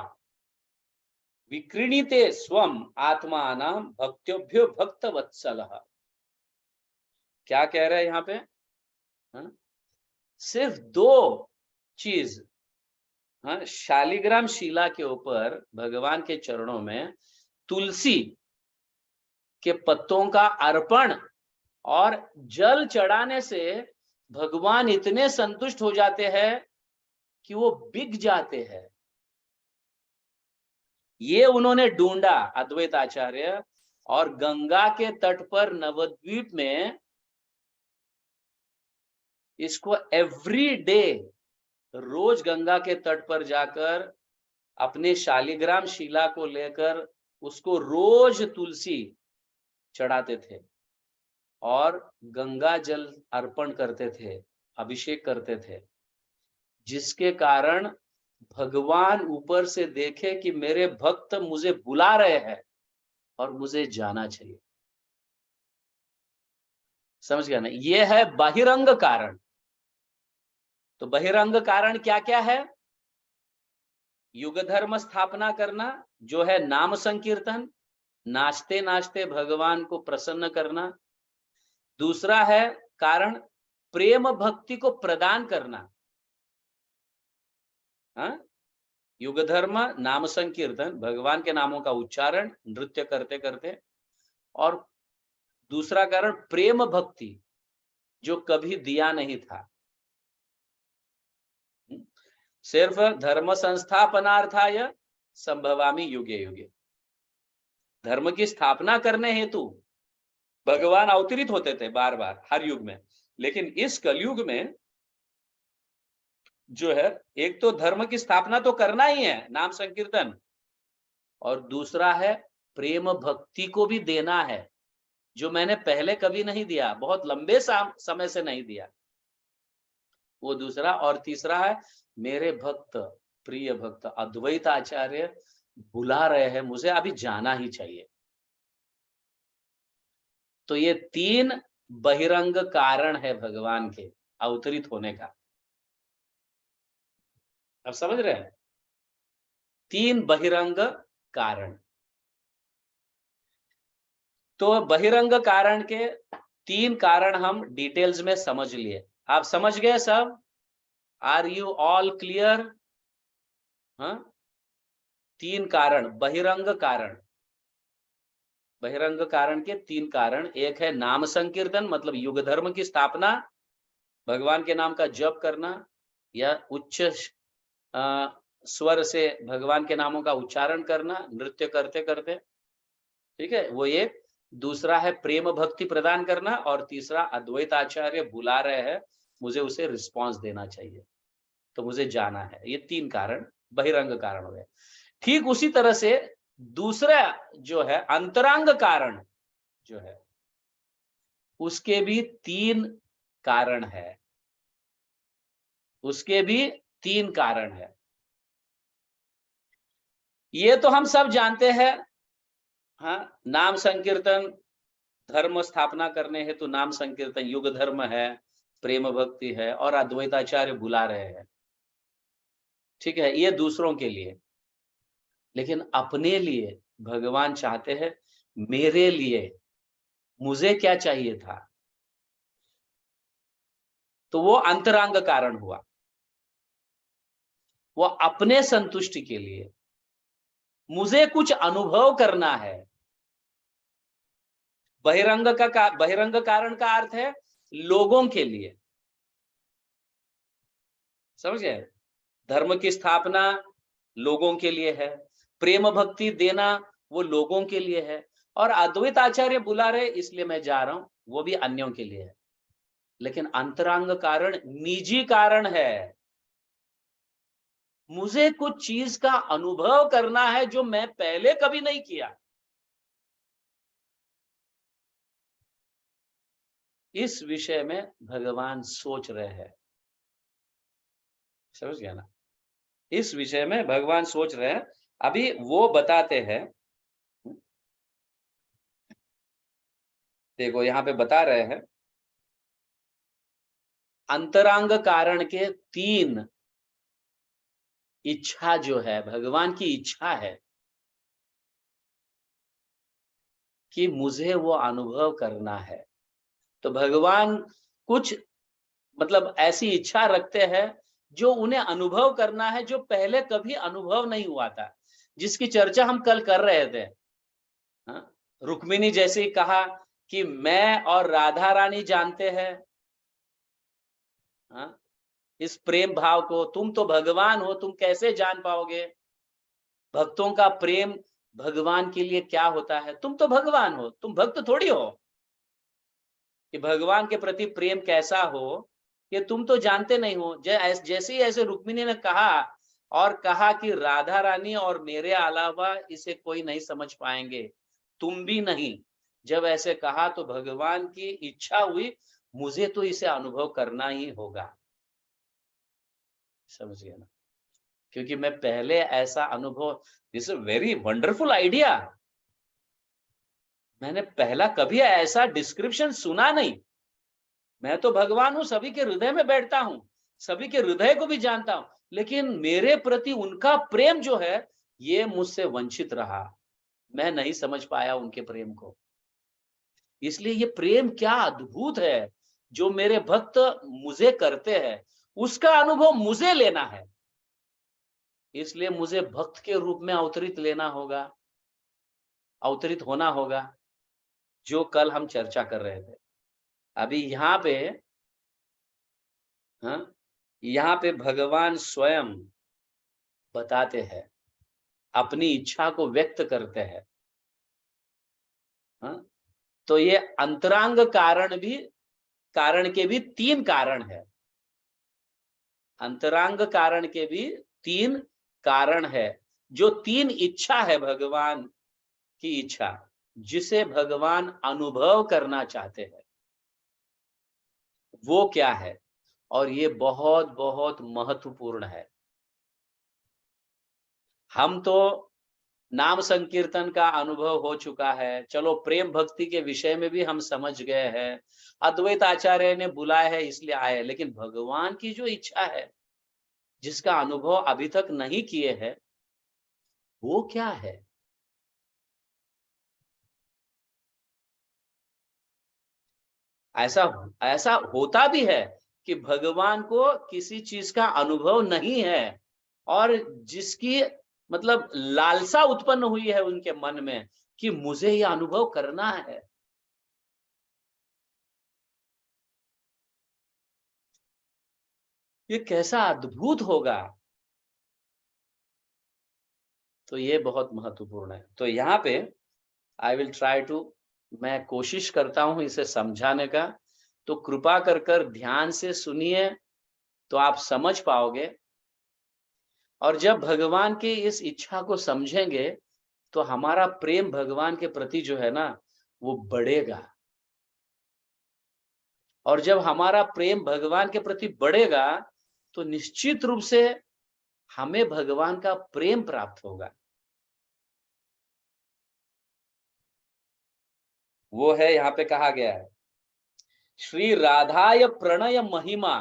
विक्रीणिते स्वम आत्मानां भक्त्योभ्यो भक्तवत्सलः। क्या कह रहे हैं यहाँ पे? सिर्फ दो चीज, शालिग्राम शिला के ऊपर भगवान के चरणों में तुलसी के पत्तों का अर्पण और जल चढ़ाने से भगवान इतने संतुष्ट हो जाते हैं कि वो बिक जाते हैं। ये उन्होंने ढूंढा अद्वैत आचार्य, और गंगा के तट पर नवद्वीप में इसको एवरी डे, रोज गंगा के तट पर जाकर अपने शालिग्राम शिला को लेकर उसको रोज तुलसी चढ़ाते थे और गंगा जल अर्पण करते थे, अभिषेक करते थे, जिसके कारण भगवान ऊपर से देखे कि मेरे भक्त मुझे बुला रहे हैं और मुझे जाना चाहिए। समझ गया ना? ये है बहिरंग कारण। तो बहिरंग कारण क्या क्या है? युग धर्म स्थापना करना जो है नाम संकीर्तन, नाचते नाचते भगवान को प्रसन्न करना। दूसरा है कारण प्रेम भक्ति को प्रदान करना। हाँ? युग धर्म, नाम संकीर्तन, भगवान के नामों का उच्चारण नृत्य करते करते, और दूसरा कारण प्रेम भक्ति जो कभी दिया नहीं था। सिर्फ धर्म संस्थापनार्थाय संभवामि युगे युगे, धर्म की स्थापना करने हेतु भगवान अवतरित होते थे बार बार हर युग में, लेकिन इस कलयुग में जो है एक तो धर्म की स्थापना तो करना ही है, नाम संकीर्तन, और दूसरा है प्रेम भक्ति को भी देना है, जो मैंने पहले कभी नहीं दिया, बहुत लंबे समय से नहीं दिया, वो दूसरा। और तीसरा है मेरे भक्त, प्रिय भक्त अद्वैत आचार्य बुला रहे हैं, मुझे अभी जाना ही चाहिए। तो ये 3 बहिरंग कारण है भगवान के अवतरित होने का। अब समझ रहे हैं? 3 बहिरंग कारण। तो बहिरंग कारण के 3 कारण हम डिटेल्स में समझ लिए। आप समझ गए सब? Are you all clear? हाँ, 3 कारण, बहिरंग कारण। बहिरंग कारण के 3 कारण, एक है नाम संकीर्तन, मतलब युग धर्म की स्थापना, भगवान के नाम का जप करना या उच्च स्वर से भगवान के नामों का उच्चारण करना नृत्य करते करते, ठीक है, वो एक। दूसरा है प्रेम भक्ति प्रदान करना, और तीसरा अद्वैत आचार्य बुला रहे हैं, मुझे उसे रिस्पॉन्स देना चाहिए, तो मुझे जाना है। ये 3 कारण बहिरंग कारण हो गए। ठीक उसी तरह से दूसरा जो है अंतरंग कारण जो है, उसके भी 3 कारण है, उसके भी 3 कारण है। ये तो हम सब जानते हैं। हाँ, नाम संकीर्तन, धर्म स्थापना करने हेतु नाम संकीर्तन, युग धर्म है, प्रेम भक्ति है, और अद्वैताचार्य बुला रहे हैं, ठीक है, ये दूसरों के लिए। लेकिन अपने लिए भगवान चाहते हैं, मेरे लिए मुझे क्या चाहिए था, तो वो अंतरंग कारण हुआ। वो अपने संतुष्टि के लिए मुझे कुछ अनुभव करना है। बहिरंग कारण का अर्थ है लोगों के लिए, समझ गए? धर्म की स्थापना लोगों के लिए है, प्रेम भक्ति देना वो लोगों के लिए है, और अद्वैत आचार्य बुला रहे इसलिए मैं जा रहा हूं, वो भी अन्यों के लिए है। लेकिन अंतरंग कारण निजी कारण है, मुझे कुछ चीज का अनुभव करना है जो मैं पहले कभी नहीं किया। इस विषय में भगवान सोच रहे हैं, समझ गया ना? इस विषय में भगवान सोच रहे हैं, अभी वो बताते हैं। देखो यहां पे बता रहे हैं अंतरंग कारण के 3 इच्छा जो है, भगवान की इच्छा है कि मुझे वो अनुभव करना है। तो भगवान कुछ मतलब ऐसी इच्छा रखते हैं जो उन्हें अनुभव करना है, जो पहले कभी अनुभव नहीं हुआ था, जिसकी चर्चा हम कल कर रहे थे। हाँ? रुक्मिणी जैसे ही कहा कि मैं और राधा रानी जानते हैं, हाँ? इस प्रेम भाव को, तुम तो भगवान हो, तुम कैसे जान पाओगे भक्तों का प्रेम भगवान के लिए क्या होता है? तुम तो भगवान हो, तुम भक्त थोड़ी हो कि भगवान के प्रति प्रेम कैसा हो, कि तुम तो जानते नहीं हो। जैसे ही ऐसे रुक्मिणी ने कहा, और कहा कि राधा रानी और मेरे अलावा इसे कोई नहीं समझ पाएंगे, तुम भी नहीं। जब ऐसे कहा तो भगवान की इच्छा हुई, मुझे तो इसे अनुभव करना ही होगा, समझ गया ना? क्योंकि मैं पहले ऐसा अनुभव, this is very wonderful idea, मैंने पहला कभी ऐसा डिस्क्रिप्शन सुना नहीं। मैं तो भगवान हूं, सभी के हृदय में बैठता हूं, सभी के हृदय को भी जानता हूं, लेकिन मेरे प्रति उनका प्रेम जो है, ये मुझसे वंचित रहा। मैं नहीं समझ पाया उनके प्रेम को। इसलिए ये प्रेम क्या अद्भुत है, जो मेरे भक्त मुझे करते हैं, उसका अनुभव मुझे लेना है। इसलिए मुझे भक्त के रूप में अवतरित लेना होगा, अवतरित होना होगा, जो कल हम चर्चा कर रहे थे। अभी यहाँ पे, हाँ, यहाँ पे भगवान स्वयं बताते हैं, अपनी इच्छा को व्यक्त करते हैं। हाँ, तो ये अंतरंग कारण के भी 3 कारण है। अंतरंग कारण के भी 3 कारण है। जो 3 इच्छा है भगवान की इच्छा, जिसे भगवान अनुभव करना चाहते हैं, वो क्या है? और ये बहुत बहुत महत्वपूर्ण है। हम तो नाम संकीर्तन का अनुभव हो चुका है, चलो प्रेम भक्ति के विषय में भी हम समझ गए हैं, अद्वैत आचार्य ने बुलाया है इसलिए आए, लेकिन भगवान की जो इच्छा है, जिसका अनुभव अभी तक नहीं किए हैं, वो क्या है? ऐसा ऐसा होता भी है कि भगवान को किसी चीज का अनुभव नहीं है, और जिसकी मतलब लालसा उत्पन्न हुई है उनके मन में कि मुझे ये अनुभव करना है। ये कैसा अद्भुत होगा। तो ये बहुत महत्वपूर्ण है। तो यहाँ पे आई विल ट्राई टू, मैं कोशिश करता हूं इसे समझाने का। तो कृपा कर कर ध्यान से सुनिए, तो आप समझ पाओगे। और जब भगवान की इस इच्छा को समझेंगे, तो हमारा प्रेम भगवान के प्रति जो है ना, वो बढ़ेगा। और जब हमारा प्रेम भगवान के प्रति बढ़ेगा, तो निश्चित रूप से हमें भगवान का प्रेम प्राप्त होगा। वो है, यहाँ पे कहा गया है, श्री राधाय प्रणय महिमा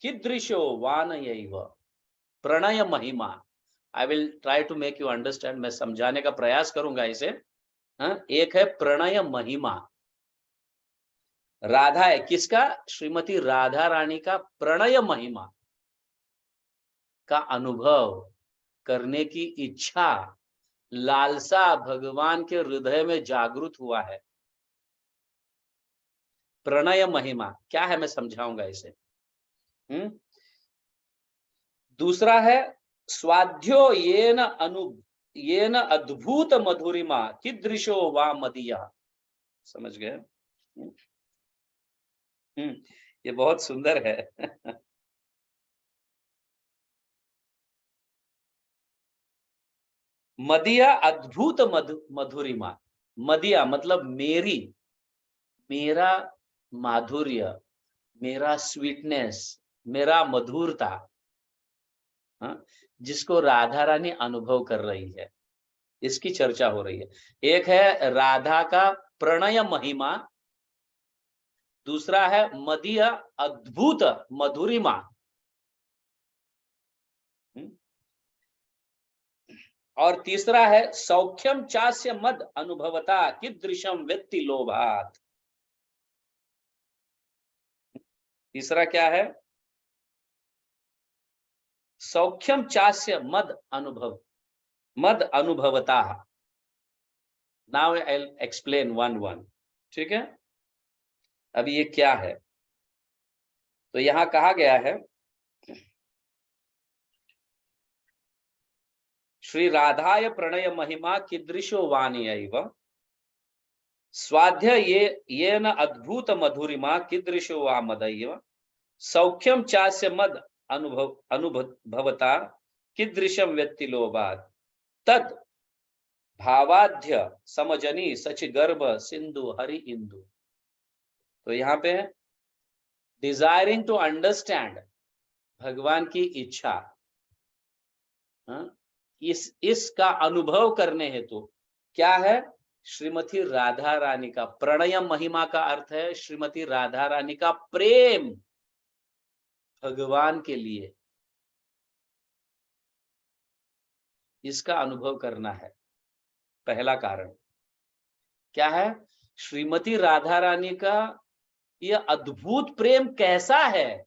कीदृशो वानयैव। प्रणय महिमा, I will try to make you understand, मैं समझाने का प्रयास करूंगा इसे। हाँ? एक है प्रणय महिमा, राधा है किसका? श्रीमती राधा रानी का प्रणय महिमा का अनुभव करने की इच्छा, लालसा भगवान के हृदय में जागृत हुआ है। प्रणय महिमा क्या है, मैं समझाऊंगा इसे। हम्म दूसरा है स्वाध्यो येन अद्भुत मधुरिमा कीदृशो वा मदीया। समझ गए? हम्म ये बहुत सुंदर है। मदिया अद्भुत मधुरिमा। मदिया मतलब मेरी, मेरा माधुर्य, मेरा स्वीटनेस, मेरा मधुरता, हाँ, जिसको राधा रानी अनुभव कर रही है, इसकी चर्चा हो रही है। एक है राधा का प्रणय महिमा, दूसरा है मदीय अद्भुत मधुरिमा। हम्म, और तीसरा है सौख्यम चास्य मद अनुभवता कीदृशम व्यक्ति लोभात। तीसरा क्या है? सौख्यम चास्य मद अनुभवता। Now I explain one one. ठीक है, अभी ये क्या है? तो यहां कहा गया है, श्री राधाय प्रणय महिमा कीदृशो वाणीयैव स्वाध्य ये न अद्भुत मधुरिमा कीदृशो वा मदैव सौख्यम चास्य मद अनुभवता कीदृशम व्यक्ति लोभात तद भावाध्य समजनी सच गर्भ सिंधु हरि इंदु। तो यहाँ पे डिजायरिंग टू अंडरस्टैंड, भगवान की इच्छा, हाँ? इसका अनुभव करने हेतु क्या है? श्रीमती राधा रानी का प्रणय महिमा का अर्थ है श्रीमती राधा रानी का प्रेम। भगवान के लिए इसका अनुभव करना है। पहला कारण क्या है? श्रीमती राधा रानी का यह अद्भुत प्रेम कैसा है,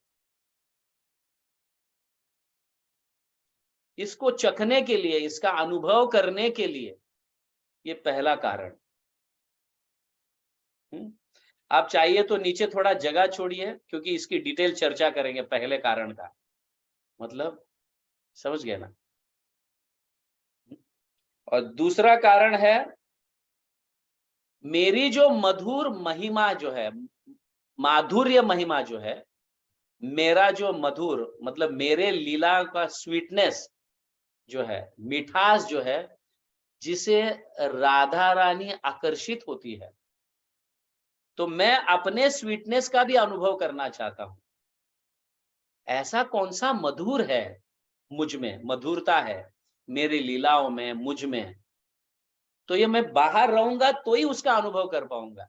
इसको चखने के लिए, इसका अनुभव करने के लिए, ये पहला कारण। आप चाहिए तो नीचे थोड़ा जगह छोड़िए, क्योंकि इसकी डिटेल चर्चा करेंगे पहले कारण का। मतलब समझ गए ना? और दूसरा कारण है, मेरी जो मधुर महिमा जो है, माधुर्य महिमा जो है, मेरा जो मधुर मतलब मेरे लीला का स्वीटनेस जो है, मिठास जो है, जिसे राधा रानी आकर्षित होती है, तो मैं अपने स्वीटनेस का भी अनुभव करना चाहता हूं। ऐसा कौन सा मधुर है मुझ में, मधुरता है मेरी लीलाओं में, मुझ में, तो ये मैं बाहर रहूंगा तो ही उसका अनुभव कर पाऊंगा।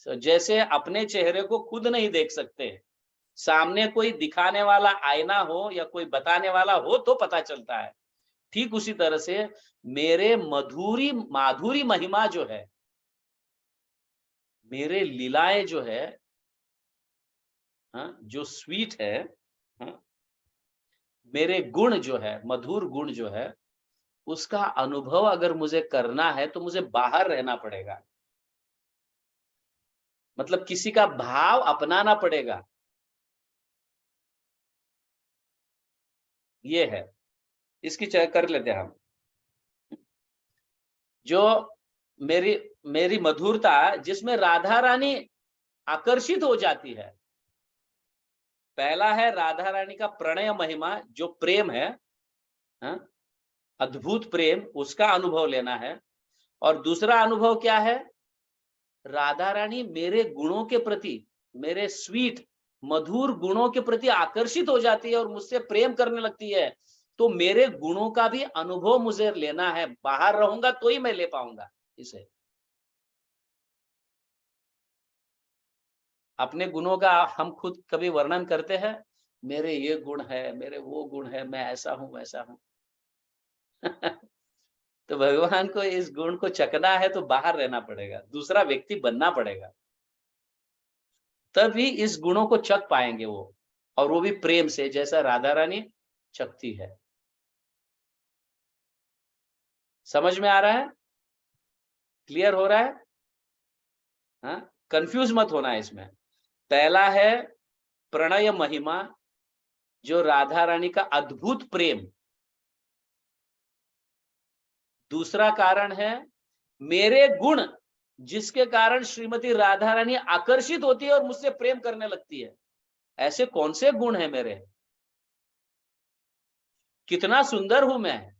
जैसे अपने चेहरे को खुद नहीं देख सकते, सामने कोई दिखाने वाला आईना हो या कोई बताने वाला हो तो पता चलता है, ठीक उसी तरह से मेरे माधुरी महिमा जो है, मेरे लीलाएं जो है, हाँ, जो स्वीट है, हाँ, मेरे गुण जो है, मधुर गुण जो है, उसका अनुभव अगर मुझे करना है तो मुझे बाहर रहना पड़ेगा। मतलब किसी का भाव अपनाना पड़ेगा। ये है, इसकी कर लेते हैं हम। जो मेरी मेरी मधुरता जिसमें राधा रानी आकर्षित हो जाती है। पहला है राधा रानी का प्रणय महिमा, जो प्रेम है, हाँ? अद्भुत प्रेम, उसका अनुभव लेना है। और दूसरा अनुभव क्या है? राधा रानी मेरे गुणों के प्रति, मेरे स्वीट मधुर गुणों के प्रति आकर्षित हो जाती है और मुझसे प्रेम करने लगती है। तो मेरे गुणों का भी अनुभव मुझे लेना है, बाहर रहूंगा तो ही मैं ले पाऊंगा इसे। अपने गुणों का हम खुद कभी वर्णन करते हैं? मेरे ये गुण है, मेरे वो गुण है, मैं ऐसा हूं, वैसा हूं। तो भगवान को इस गुण को चखना है तो बाहर रहना पड़ेगा, दूसरा व्यक्ति बनना पड़ेगा, तभी इस गुणों को चख पाएंगे वो, और वो भी प्रेम से, जैसा राधा रानी चखती है। समझ में आ रहा है? क्लियर हो रहा है? हाँ, कंफ्यूज मत होना है इसमें। पहला है प्रणय महिमा, जो राधा रानी का अद्भुत प्रेम। दूसरा कारण है मेरे गुण, जिसके कारण श्रीमती राधा रानी आकर्षित होती है और मुझसे प्रेम करने लगती है। ऐसे कौन से गुण हैं मेरे? कितना सुंदर हूं मैं,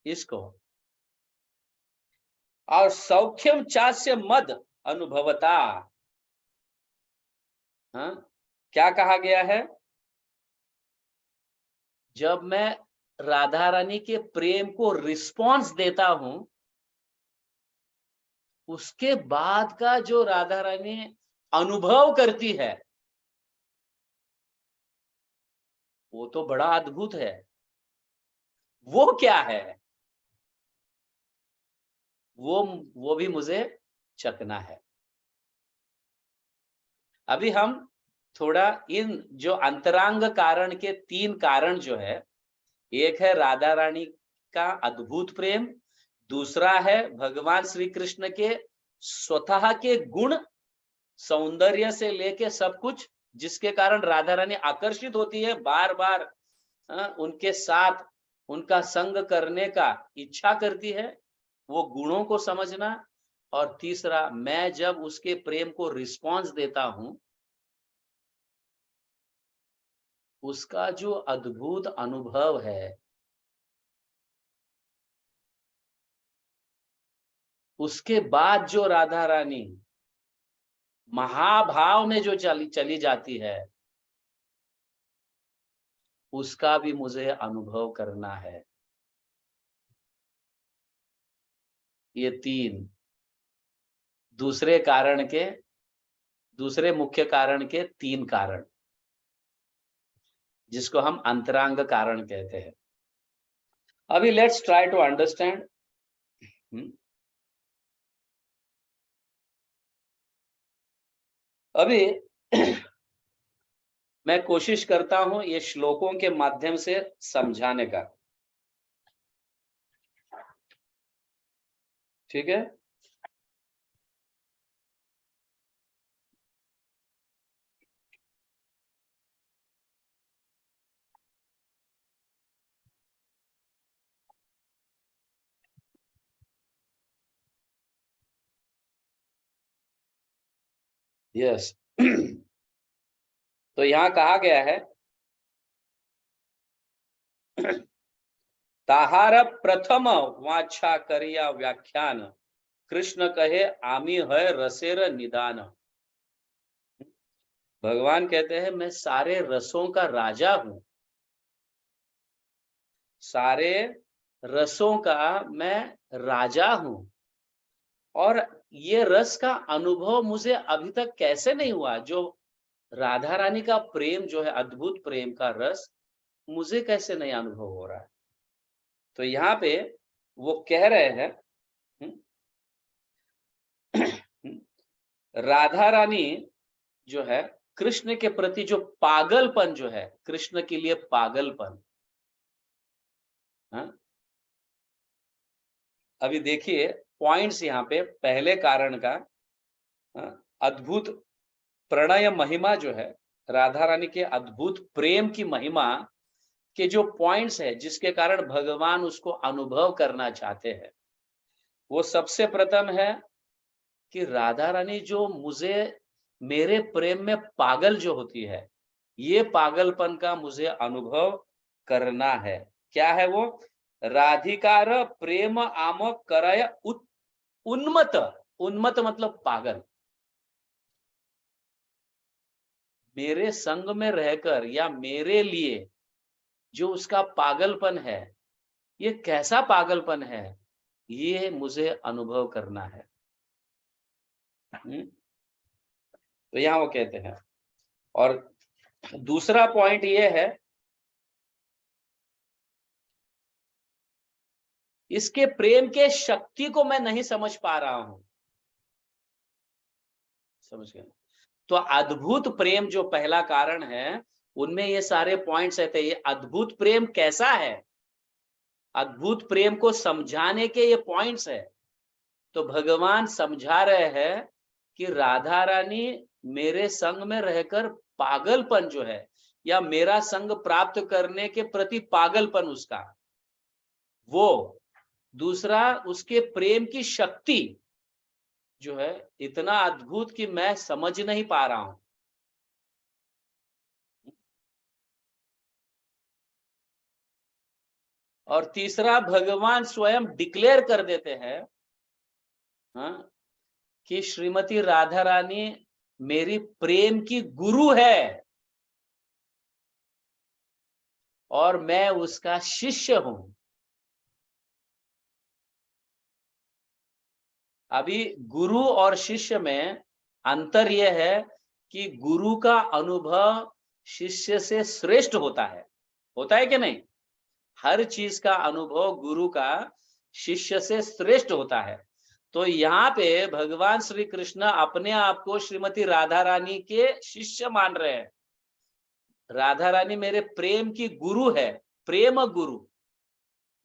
इसको। और सौख्यम चास्य मद अनुभवता, हाँ, क्या कहा गया है? जब मैं राधा रानी के प्रेम को रिस्पॉन्स देता हूं, उसके बाद का जो राधा रानी अनुभव करती है, वो तो बड़ा अद्भुत है। वो क्या है? वो वो भी मुझे चखना है। अभी हम थोड़ा इन जो अंतरांग कारण के 3 कारण जो है, एक है राधा रानी का अद्भुत प्रेम, दूसरा है भगवान श्री कृष्ण के स्वतः के गुण, सौंदर्य से लेके सब कुछ, जिसके कारण राधा रानी आकर्षित होती है, बार-बार उनके साथ उनका संग करने का इच्छा करती है, वो गुणों को समझना। और तीसरा, मैं जब उसके प्रेम को रिस्पॉन्स देता हूं, उसका जो अद्भुत अनुभव है, उसके बाद जो राधा रानी महाभाव में जो चली चली जाती है, उसका भी मुझे अनुभव करना है। ये 3। दूसरे मुख्य कारण के 3 कारण, जिसको हम अंतरांग कारण कहते हैं। अभी लेट्स ट्राई टू अंडरस्टैंड। अभी मैं कोशिश करता हूं ये श्लोकों के माध्यम से समझाने का, ठीक है। यस तो यहां कहा गया है ताहार प्रथम वाचा करिया व्याख्यान, कृष्ण कहे आमी है रसेर निदान। भगवान कहते हैं मैं सारे रसों का राजा हूं, सारे रसों का मैं राजा हूं, और ये रस का अनुभव मुझे अभी तक कैसे नहीं हुआ। जो राधा रानी का प्रेम जो है, अद्भुत प्रेम का रस, मुझे कैसे नहीं अनुभव हो रहा है। तो यहाँ पे वो कह रहे हैं राधा रानी जो है कृष्ण के प्रति जो पागलपन जो है, कृष्ण के लिए पागलपन, हाँ? अभी देखिए पॉइंट्स यहाँ पे पहले कारण का, अद्भुत प्रणय महिमा जो है, राधा रानी के अद्भुत प्रेम की महिमा के जो पॉइंट्स है जिसके कारण भगवान उसको अनुभव करना चाहते हैं, वो सबसे प्रथम है कि राधा रानी जो मुझे मेरे प्रेम में पागल जो होती है, ये पागलपन का मुझे अनुभव करना है। क्या है वो? राधिकार प्रेम आम करय उन्मत। उन्मत मतलब पागल। मेरे संग में रहकर या मेरे लिए जो उसका पागलपन है, ये कैसा पागलपन है, ये मुझे अनुभव करना है। तो यहां वो कहते हैं। और दूसरा पॉइंट ये है, इसके प्रेम के शक्ति को मैं नहीं समझ पा रहा हूं। समझ गए? तो अद्भुत प्रेम जो पहला कारण है, उनमें ये सारे पॉइंट्स रहते हैं। ये अद्भुत प्रेम कैसा है, अद्भुत प्रेम को समझाने के ये पॉइंट्स है। तो भगवान समझा रहे हैं कि राधा रानी मेरे संग में रहकर पागलपन जो है, या मेरा संग प्राप्त करने के प्रति पागलपन उसका, वो दूसरा उसके प्रेम की शक्ति जो है इतना अद्भुत कि मैं समझ नहीं पा रहा हूं। और तीसरा भगवान स्वयं डिक्लेयर कर देते हैं, हाँ, कि श्रीमती राधा रानी मेरी प्रेम की गुरु है और मैं उसका शिष्य हूं। अभी गुरु और शिष्य में अंतर यह है कि गुरु का अनुभव शिष्य से श्रेष्ठ होता है कि नहीं? हर चीज का अनुभव गुरु का शिष्य से श्रेष्ठ होता है। तो यहाँ पे भगवान श्री कृष्ण अपने आप को श्रीमती राधा रानी के शिष्य मान रहे हैं। राधा रानी मेरे प्रेम की गुरु है, प्रेम गुरु।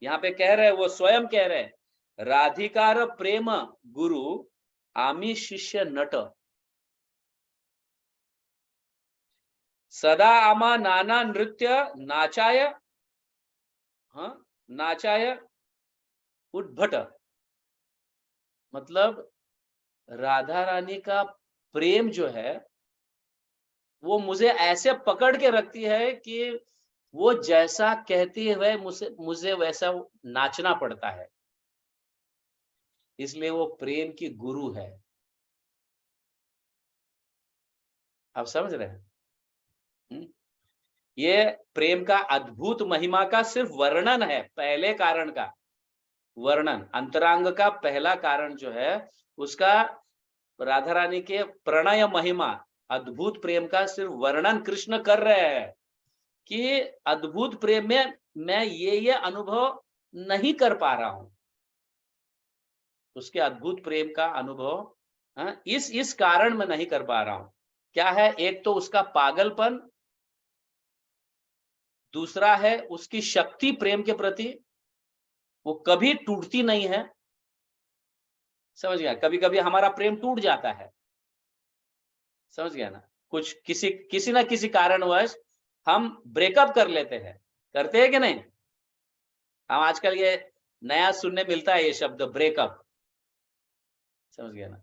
यहाँ पे कह रहे हैं, वो स्वयं कह रहे हैं, राधिकार प्रेम गुरु आमी शिष्य नट, सदा आमा नाना नृत्य नाचाय, हाँ, नाचाय उद्भट। मतलब राधा रानी का प्रेम जो है वो मुझे ऐसे पकड़ के रखती है कि वो जैसा कहती है मुझे वैसा नाचना पड़ता है। इसलिए वो प्रेम की गुरु है। आप समझ रहे हैं? ये प्रेम का अद्भुत महिमा का सिर्फ वर्णन है, पहले कारण का वर्णन। अंतरांग का पहला कारण जो है उसका राधा रानी के प्रणय महिमा, अद्भुत प्रेम का सिर्फ वर्णन कृष्ण कर रहे हैं कि अद्भुत प्रेम में मैं ये अनुभव नहीं कर पा रहा हूं। उसके अद्भुत प्रेम का अनुभव इस कारण मैं नहीं कर पा रहा हूं। क्या है? एक तो उसका पागलपन, दूसरा है उसकी शक्ति प्रेम के प्रति, वो कभी टूटती नहीं है। समझ गया? कभी कभी हमारा प्रेम टूट जाता है, समझ गया ना? कुछ किसी ना किसी कारणवश हम ब्रेकअप कर लेते हैं, करते हैं कि नहीं? हम आजकल ये नया सुनने मिलता है ये शब्द ब्रेकअप, समझ गया ना?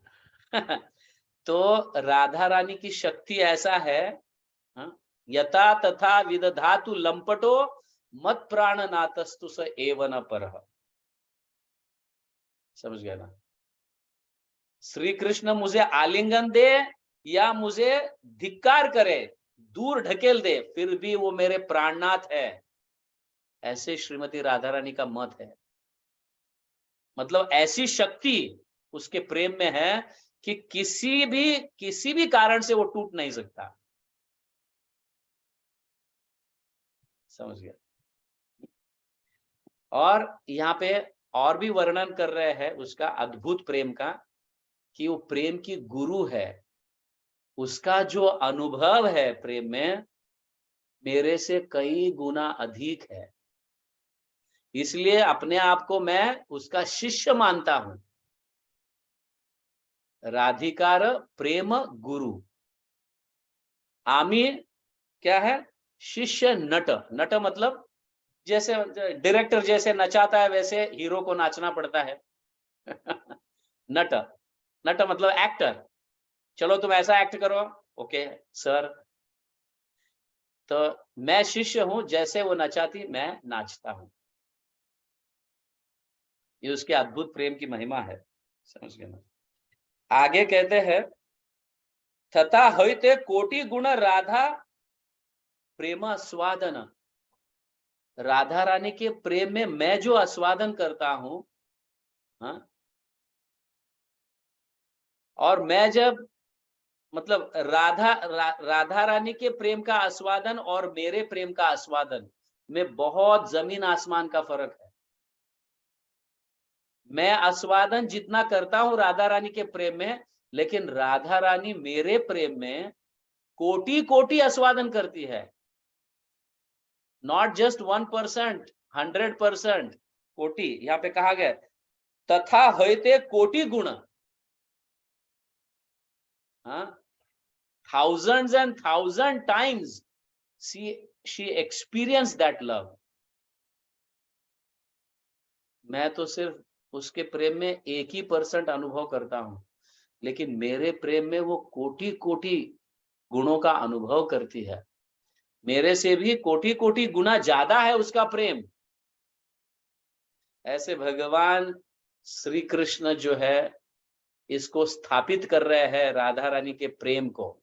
तो राधा रानी की शक्ति ऐसा है, यथा तथा विदधातु लंपटो मत प्राण नातस्तु स एवन परः। समझ गया ना? श्री कृष्ण मुझे आलिंगन दे या मुझे धिक्कार करे, दूर ढकेल दे, फिर भी वो मेरे प्राणनाथ है, ऐसे श्रीमती राधा रानी का मत है। मतलब ऐसी शक्ति उसके प्रेम में है कि किसी भी कारण से वो टूट नहीं सकता। समझ गया? और यहाँ पे और भी वर्णन कर रहे हैं उसका अद्भुत प्रेम का, कि वो प्रेम की गुरु है। उसका जो अनुभव है प्रेम में, मेरे से कई गुना अधिक है, इसलिए अपने आप को मैं उसका शिष्य मानता हूं। राधिकार प्रेम गुरु, आमी क्या है? शिष्य नट। नट मतलब जैसे डायरेक्टर जैसे नचाता है वैसे हीरो को नाचना पड़ता है। नट, नट मतलब एक्टर। चलो तुम ऐसा एक्ट करो, ओके सर। तो मैं शिष्य हूं, जैसे वो नचाती मैं नाचता हूं। ये उसके अद्भुत प्रेम की महिमा है। समझ गए ना? आगे कहते हैं, तथा हईते कोटि गुण राधा प्रेम आस्वादन। राधा रानी के प्रेम में मैं जो आस्वादन करता हूं, और मैं जब मतलब राधा रानी के प्रेम का आस्वादन और मेरे प्रेम का आस्वादन में बहुत जमीन आसमान का फर्क है। मैं आस्वादन जितना करता हूं राधा रानी के प्रेम में, लेकिन राधा रानी मेरे प्रेम में कोटि कोटि आस्वादन करती है। Not just 1%, 100%। कोटि यहां पे कहा गया, तथा हईते कोटि गुण। thousands and thousand times she experienced that love। मैं तो सिर्फ उसके प्रेम में 1% अनुभव करता हूं, लेकिन मेरे प्रेम में वो कोटि कोटि गुणों का अनुभव करती है। मेरे से भी कोटि कोटि गुना ज्यादा है उसका प्रेम। ऐसे भगवान श्री कृष्ण जो है, इसको स्थापित कर रहे हैं राधा रानी के प्रेम को।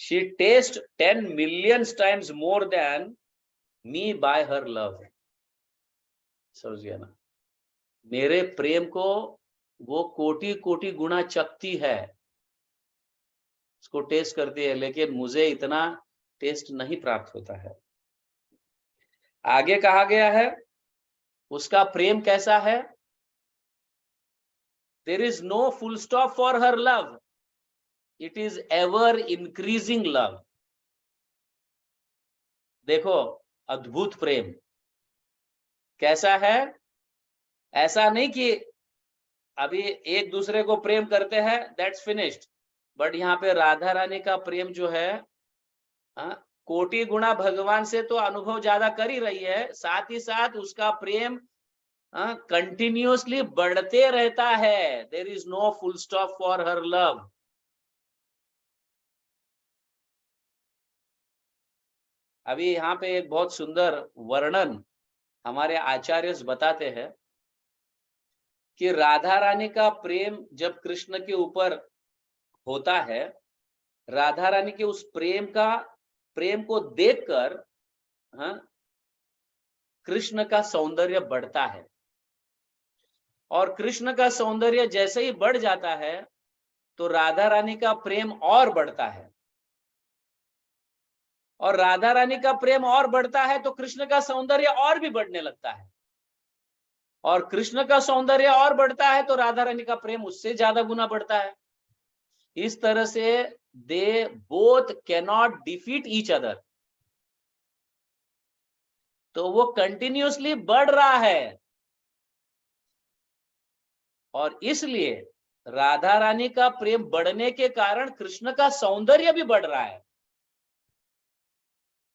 She tastes 10 million times more than me by her love। समझ गया ना? मेरे प्रेम को वो कोटि कोटि गुना चखती है, उसको टेस्ट करती है, लेकिन मुझे इतना टेस्ट नहीं प्राप्त होता है। आगे कहा गया है उसका प्रेम कैसा है? There is no full stop for her love, it is ever increasing love। देखो अद्भुत प्रेम कैसा है? ऐसा नहीं कि अभी एक दूसरे को प्रेम करते हैं, दैट्स फिनिश्ड। बट यहाँ पे राधा रानी का प्रेम जो है, कोटि गुना भगवान से तो अनुभव ज्यादा कर ही रही है, साथ ही साथ उसका प्रेम कंटिन्यूअसली बढ़ते रहता है। There is no full stop for her love. अभी यहाँ पे एक बहुत सुंदर वर्णन हमारे आचार्य बताते हैं कि राधा रानी का प्रेम जब कृष्ण के ऊपर होता है, राधा रानी के उस प्रेम को देखकर कृष्ण का सौंदर्य बढ़ता है। और कृष्ण का सौंदर्य जैसे ही बढ़ जाता है तो राधा रानी का प्रेम और बढ़ता है, और राधा रानी का प्रेम और बढ़ता है तो कृष्ण का सौंदर्य और भी बढ़ने लगता है, और कृष्ण का सौंदर्य और बढ़ता है तो राधा रानी का प्रेम उससे ज्यादा गुना बढ़ता है। इस तरह से they both cannot defeat each other, तो वो कंटिन्यूअसली बढ़ रहा है, और इसलिए राधा रानी का प्रेम बढ़ने के कारण कृष्ण का सौंदर्य भी बढ़ रहा है।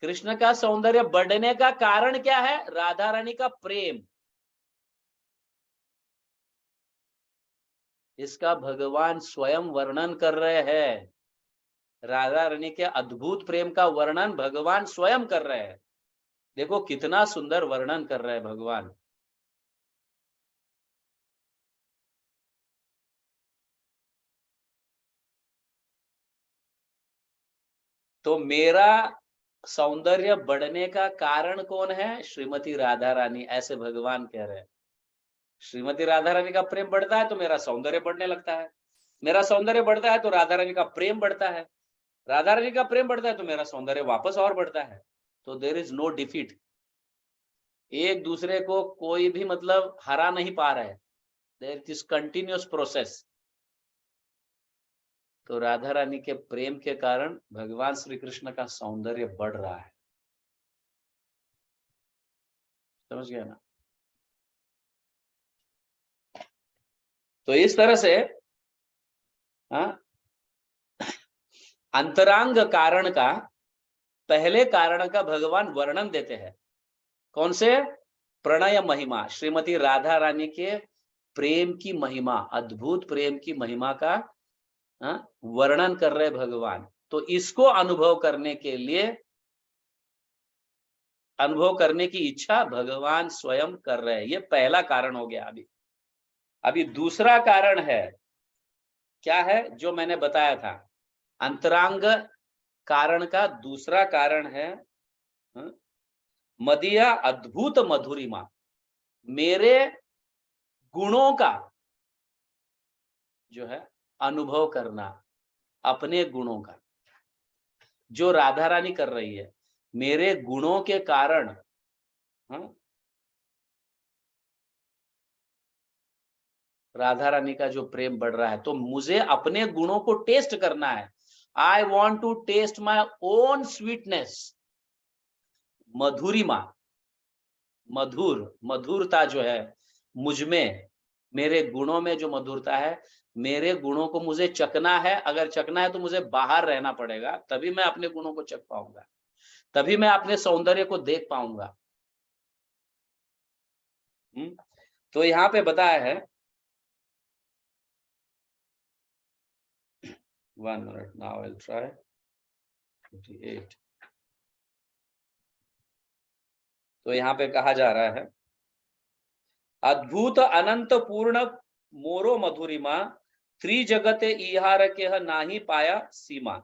कृष्ण का सौंदर्य बढ़ने का कारण क्या है? राधा रानी का प्रेम। इसका भगवान स्वयं वर्णन कर रहे हैं। राधा रानी के अद्भुत प्रेम का वर्णन भगवान स्वयं कर रहे हैं। देखो कितना सुंदर वर्णन कर रहे हैं भगवान। तो मेरा सौंदर्य बढ़ने का कारण कौन है? श्रीमती राधा रानी, ऐसे भगवान कह रहे हैं। श्रीमती राधा रानी का प्रेम बढ़ता है तो मेरा सौंदर्य बढ़ने लगता है, मेरा सौंदर्य बढ़ता है तो राधा रानी का प्रेम बढ़ता है, राधा रानी का प्रेम बढ़ता है तो मेरा सौंदर्य वापस और बढ़ता है। तो देयर इज नो डिफीट, एक दूसरे को कोई भी मतलब हरा नहीं पा रहा है, देयर इज कंटिन्यूअस प्रोसेस। तो राधा रानी के प्रेम के कारण भगवान श्री कृष्ण का सौंदर्य बढ़ रहा है। समझ गया ना? तो इस तरह से हाँ, अंतरांग कारण का, पहले कारण का भगवान वर्णन देते हैं। कौन से? प्रणय महिमा, श्रीमती राधा रानी के प्रेम की महिमा, अद्भुत प्रेम की महिमा का वर्णन कर रहे भगवान। तो इसको अनुभव करने की इच्छा भगवान स्वयं कर रहे हैं। ये पहला कारण हो गया। अभी अभी दूसरा कारण है, क्या है? जो मैंने बताया था, अंतरांग कारण का दूसरा कारण है मदिया अद्भुत मधुरिमा, मेरे गुणों का जो है अनुभव करना, अपने गुणों का जो राधा रानी कर रही है, मेरे गुणों के कारण राधा रानी का जो प्रेम बढ़ रहा है, तो मुझे अपने गुणों को टेस्ट करना है। I want to test my own sweetness, मधुरिमा, मधुरता जो है मुझ में, मेरे गुणों में जो मधुरता है, मेरे गुणों को मुझे चखना है। अगर चखना है तो मुझे बाहर रहना पड़ेगा, तभी मैं अपने गुणों को चख पाऊंगा, तभी मैं अपने सौंदर्य को देख पाऊंगा। तो यहाँ पे बताया है, 1 minute, now I'll try 58। तो यहाँ पे कहा जा रहा है, अद्भुत अनंत पूर्ण मोरो मधुरिमा, त्रिजगते इहार के नाही पाया सीमा।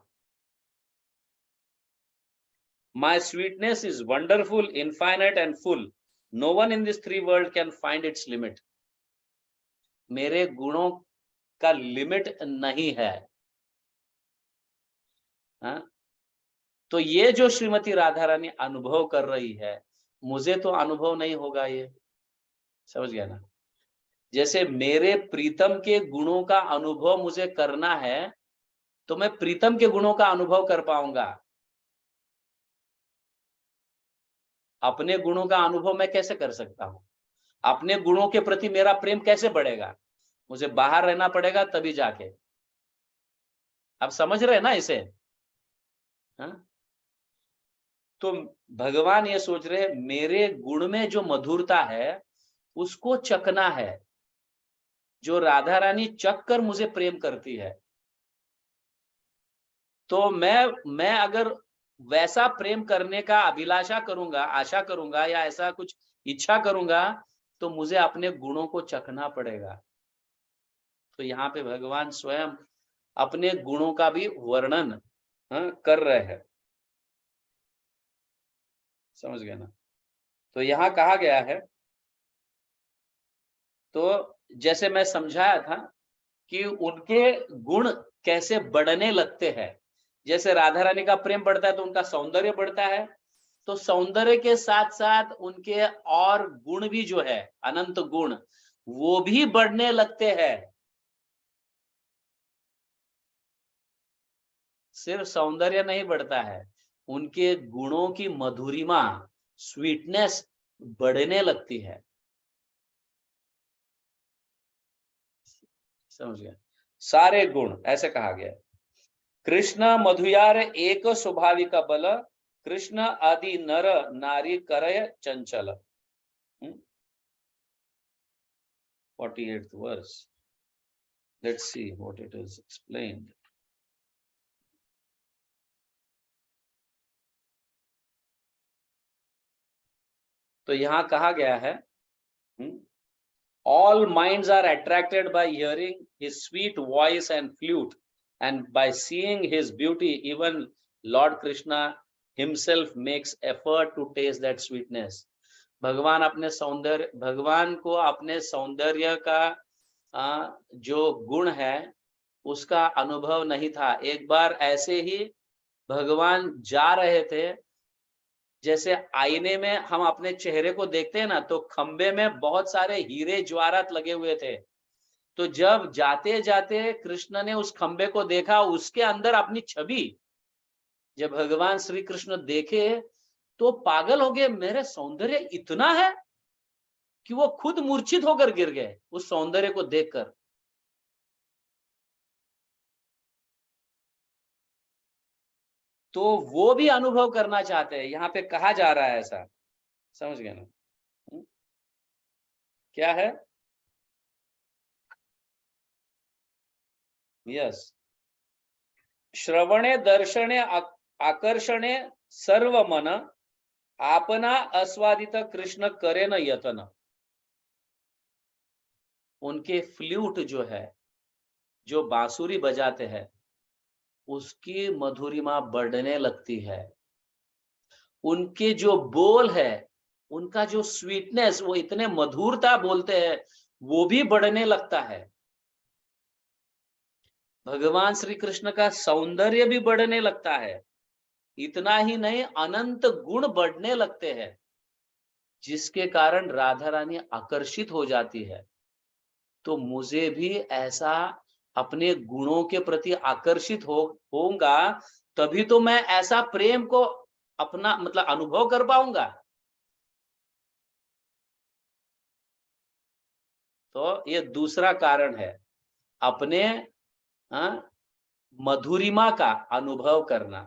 My sweetness is wonderful, infinite and full. No one in this three world can find its limit. मेरे गुणों का लिमिट नहीं है। हाँ? तो ये जो श्रीमती राधा रानी अनुभव कर रही है, मुझे तो अनुभव नहीं होगा ये। समझ गया ना? जैसे मेरे प्रीतम के गुणों का अनुभव मुझे करना है, तो मैं प्रीतम के गुणों का अनुभव कर पाऊंगा। अपने गुणों का अनुभव मैं कैसे कर सकता हूँ? अपने गुणों के प्रति मेरा प्रेम कैसे बढ़ेगा? मुझे बाहर रहना पड़ेगा तभी जाके। आप समझ रहे हैं ना इसे? हाँ? तो भगवान ये सोच रहे हैं, मेरे गुण में जो मधुरता है, उसको चखना है, जो राधा रानी चख कर मुझे प्रेम करती है। तो मैं अगर वैसा प्रेम करने का अभिलाषा करूंगा, आशा करूंगा, या ऐसा कुछ इच्छा करूंगा, तो मुझे अपने गुणों को चखना पड़ेगा। तो यहाँ पे भगवान स्वयं अपने गुणों का भी वर्णन कर रहे हैं। समझ गए ना? तो यहाँ कहा गया है, तो जैसे मैं समझाया था कि उनके गुण कैसे बढ़ने लगते हैं। जैसे राधा रानी का प्रेम बढ़ता है तो उनका सौंदर्य बढ़ता है, तो सौंदर्य के साथ साथ उनके और गुण भी जो है, अनंत गुण, वो भी बढ़ने लगते हैं। सिर्फ सौंदर्य नहीं बढ़ता है, उनके गुणों की मधुरिमा, स्वीटनेस बढ़ने लगती है। समझ गया? सारे गुण ऐसे कहा गया। कृष्ण मधुयार एक स्वाभाविक बल, कृष्ण आदि नर नारी करय चंचल। 48th verse. Let's see what it is explained. तो यहाँ कहा गया है, all minds are attracted by hearing his sweet voice and flute, and by seeing his beauty. Even Lord Krishna himself makes effort to taste that sweetness. भगवान को अपने सौंदर्य का जो गुण है उसका अनुभव नहीं था। एक बार ऐसे ही भगवान जा रहे थे, जैसे आईने में हम अपने चेहरे को देखते हैं ना, तो खंबे में बहुत सारे हीरे ज्वारात लगे हुए थे। तो जब जाते जाते कृष्ण ने उस खंबे को देखा, उसके अंदर अपनी छवि जब भगवान श्री कृष्ण देखे तो पागल हो गए, मेरे सौंदर्य इतना है कि वो खुद मूर्छित होकर गिर गए उस सौंदर्य को देखकर। तो वो भी अनुभव करना चाहते हैं, यहाँ पे कहा जा रहा है ऐसा। समझ गए ना? क्या है? यस। श्रवणे दर्शने आकर्षणे सर्व मन, आपना आस्वादित कृष्ण करे न यतन। उनके फ्लूट जो है, जो बांसुरी बजाते हैं, उसकी मधुरिमा बढ़ने लगती है। उनके जो बोल है, उनका जो स्वीटनेस, वो इतने मधुरता बोलते हैं, वो भी बढ़ने लगता है। भगवान श्री कृष्ण का सौंदर्य भी बढ़ने लगता है। इतना ही नहीं, अनंत गुण बढ़ने लगते हैं, जिसके कारण राधा रानी आकर्षित हो जाती है। तो मुझे भी ऐसा अपने गुणों के प्रति आकर्षित होऊंगा, तभी तो मैं ऐसा प्रेम को अपना मतलब अनुभव कर पाऊंगा। तो ये दूसरा कारण है, अपने मधुरिमा का अनुभव करना।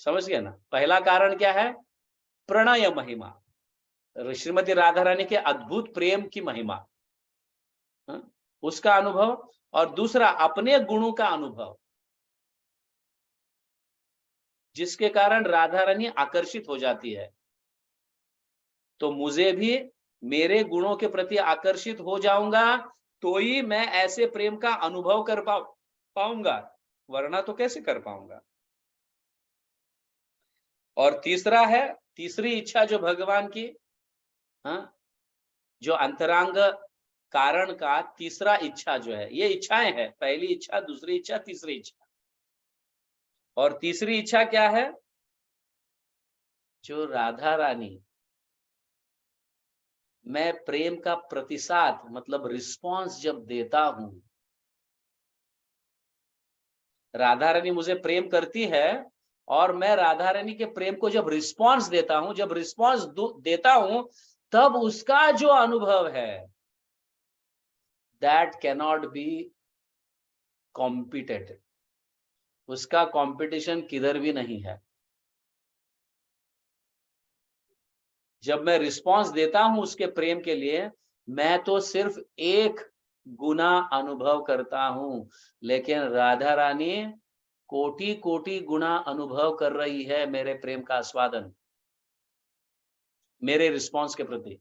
समझ गए ना? पहला कारण क्या है? प्रणय महिमा, श्रीमती राधा रानी के अद्भुत प्रेम की महिमा, उसका अनुभव। और दूसरा अपने गुणों का अनुभव, जिसके कारण राधा रानी आकर्षित हो जाती है। तो मुझे भी मेरे गुणों के प्रति आकर्षित हो जाऊंगा, तो ही मैं ऐसे प्रेम का अनुभव कर पाऊंगा, वरना तो कैसे कर पाऊंगा। और तीसरा है, तीसरी इच्छा जो भगवान की, जो अंतरांग कारण का तीसरा इच्छा जो है, ये इच्छाएं है, पहली इच्छा, दूसरी इच्छा, तीसरी इच्छा। और तीसरी इच्छा क्या है? जो राधा रानी, मैं प्रेम का प्रतिसाद मतलब रिस्पांस जब देता हूं, राधा रानी मुझे प्रेम करती है और मैं राधा रानी के प्रेम को जब रिस्पांस देता हूं, जब रिस्पांस देता हूं, तब उसका जो अनुभव है, दैट कैनॉट बी कॉम्पिटेड। उसका कंपटीशन किधर भी नहीं है। जब मैं रिस्पांस देता हूं उसके प्रेम के लिए, मैं तो सिर्फ एक गुना अनुभव करता हूं, लेकिन राधा रानी कोटि कोटि गुना अनुभव कर रही है मेरे प्रेम का आस्वादन, मेरे रिस्पांस के प्रति।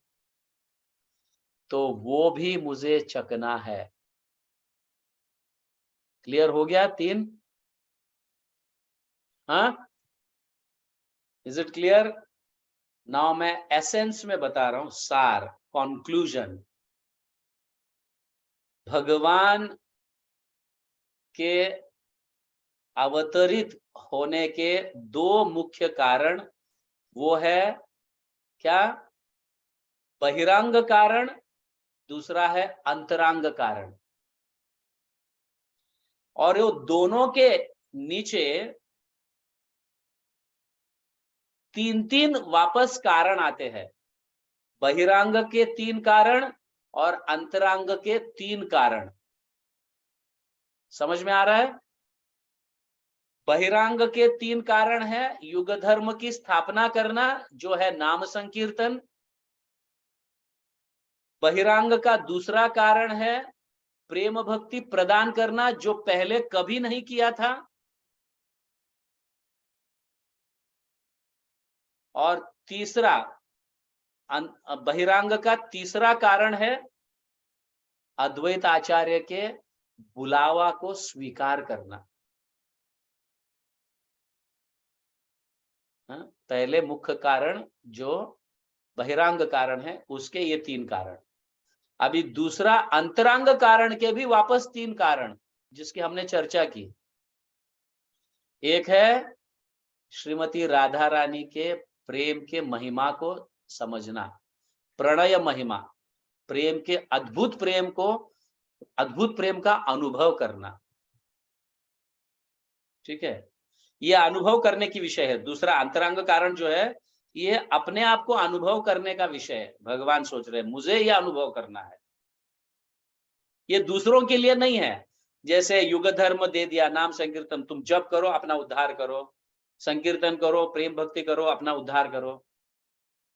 तो वो भी मुझे चखना है। क्लियर हो गया? 3? हाँ, इज इट क्लियर? नाउ मैं एसेंस में बता रहा हूं, सार। कॉन्क्लूजन, भगवान के अवतरित होने के दो मुख्य कारण, वो है क्या? बहिरंग कारण, दूसरा है अंतरंग कारण। और ये दोनों के नीचे तीन तीन वापस कारण आते हैं। बहिरंग के 3 कारण और अंतरंग के 3 कारण। समझ में आ रहा है? बहिरंग के 3 कारण है युग धर्म की स्थापना करना, जो है नाम संकीर्तन। बहिरंग का दूसरा कारण है प्रेम भक्ति प्रदान करना, जो पहले कभी नहीं किया था। और तीसरा, बहिरंग का तीसरा कारण है अद्वैत आचार्य के बुलावा को स्वीकार करना। पहले मुख्य कारण जो बहिरंग कारण है, उसके ये 3 कारण। अभी दूसरा अंतरंग कारण के भी वापस 3 कारण, जिसकी हमने चर्चा की। एक है श्रीमती राधा रानी के प्रेम के महिमा को समझना, प्रणय महिमा, प्रेम के अद्भुत प्रेम का अनुभव करना। ठीक है, ये अनुभव करने की विषय है। दूसरा अंतरंग कारण जो है, ये अपने आप को अनुभव करने का विषय है। भगवान सोच रहे हैं मुझे ये अनुभव करना है, ये दूसरों के लिए नहीं है। जैसे युग धर्म दे दिया, नाम संकीर्तन, तुम जप करो अपना उद्धार करो, संकीर्तन करो, प्रेम भक्ति करो, अपना उद्धार करो।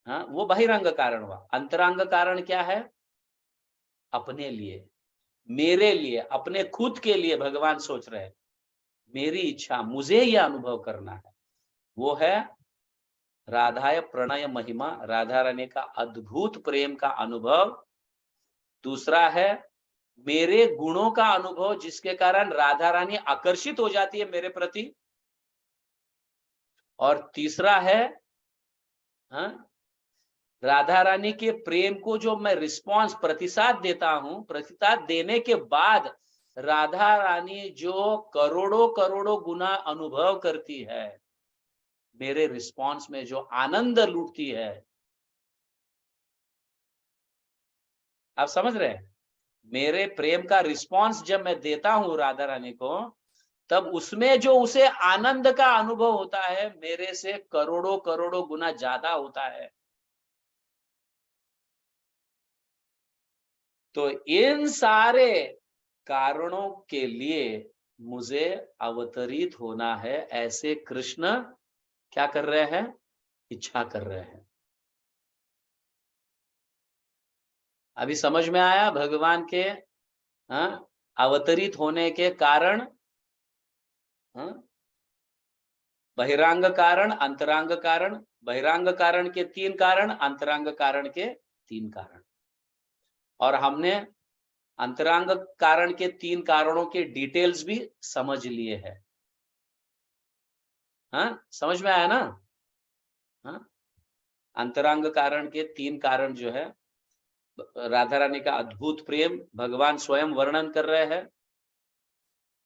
हाँ, वो बहिरंग कारण हुआ। अंतरंग कारण क्या है? अपने लिए, मेरे लिए, अपने खुद के लिए भगवान सोच रहे हैं मेरी इच्छा, मुझे यह अनुभव करना है। वो है राधाय प्रणय महिमा, राधा रानी का अद्भुत प्रेम का अनुभव। दूसरा है मेरे गुणों का अनुभव, जिसके कारण राधा रानी आकर्षित हो जाती है मेरे प्रति। और तीसरा है राधा रानी के प्रेम को जो मैं रिस्पॉन्स, प्रतिसाद देता हूं, प्रतिसाद देने के बाद राधा रानी जो करोड़ों करोड़ों गुना अनुभव करती है, मेरे रिस्पॉन्स में जो आनंद लूटती है। आप समझ रहे हैं? मेरे प्रेम का रिस्पॉन्स जब मैं देता हूं राधा रानी को, तब उसमें जो उसे आनंद का अनुभव होता है, मेरे से करोड़ों करोड़ों गुना ज्यादा होता है। तो इन सारे कारणों के लिए मुझे अवतरित होना है, ऐसे कृष्ण क्या कर रहे हैं? इच्छा कर रहे हैं। अभी समझ में आया भगवान के अवतरित होने के कारण? बहिरंग कारण, अंतरंग कारण, बहिरंग कारण के 3 कारण, अंतरंग कारण के 3 कारण। और हमने अंतरंग कारण के 3 कारणों के डिटेल्स भी समझ लिए हैं। समझ में आया ना? अंतरंग कारण के 3 कारण जो है, राधा रानी का अद्भुत प्रेम भगवान स्वयं वर्णन कर रहे हैं,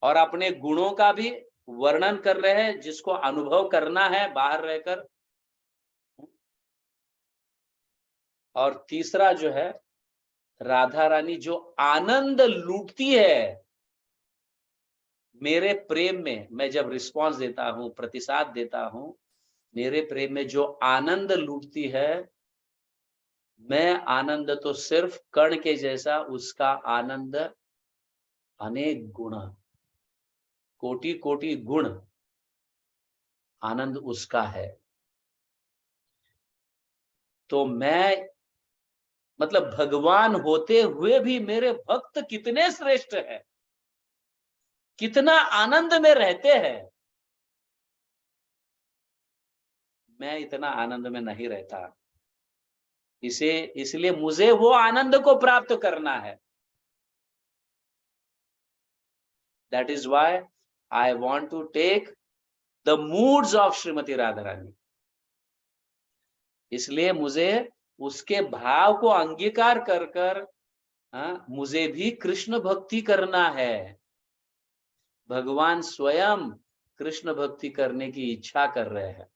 और अपने गुणों का भी वर्णन कर रहे हैं, जिसको अनुभव करना है बाहर रहकर। और तीसरा जो है, राधा रानी जो आनंद लूटती है मेरे प्रेम में, मैं जब रिस्पांस देता हूं, प्रतिसाद देता हूं, मेरे प्रेम में जो आनंद लूटती है, मैं आनंद तो सिर्फ कण के जैसा, उसका आनंद अनेक गुण, कोटि कोटि गुण आनंद उसका है। तो मैं, मतलब भगवान होते हुए भी मेरे भक्त कितने श्रेष्ठ हैं, कितना आनंद में रहते हैं। मैं इतना आनंद में नहीं रहता, इसलिए मुझे वो आनंद को प्राप्त करना है। That is why I want to take the moods of Shrimati Radha Rani. इसलिए मुझे उसके भाव को अंगीकार कर कर मुझे भी कृष्ण भक्ति करना है। भगवान स्वयं कृष्ण भक्ति करने की इच्छा कर रहे हैं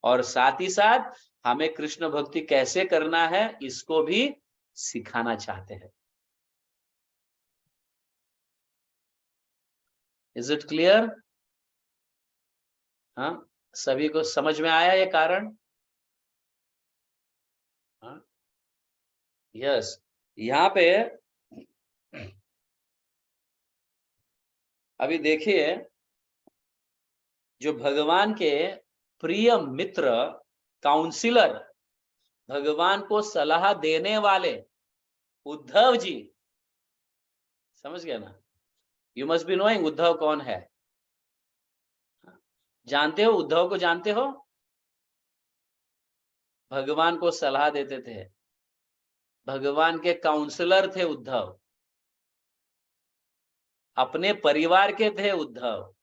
और साथ ही साथ हमें कृष्ण भक्ति कैसे करना है इसको भी सिखाना चाहते हैं। Is it clear? हाँ, सभी को समझ में आया ये कारण? हाँ, यस। यहाँ पे अभी देखिए, जो भगवान के प्रिय मित्र, काउंसिलर, भगवान को सलाह देने वाले उद्धव जी, समझ गया ना? You must be knowing Uddhav कौन है। जानते हो उद्धव को? जानते हो? भगवान को सलाह देते थे, भगवान के काउंसलर थे उद्धव, अपने परिवार के थे उद्धव,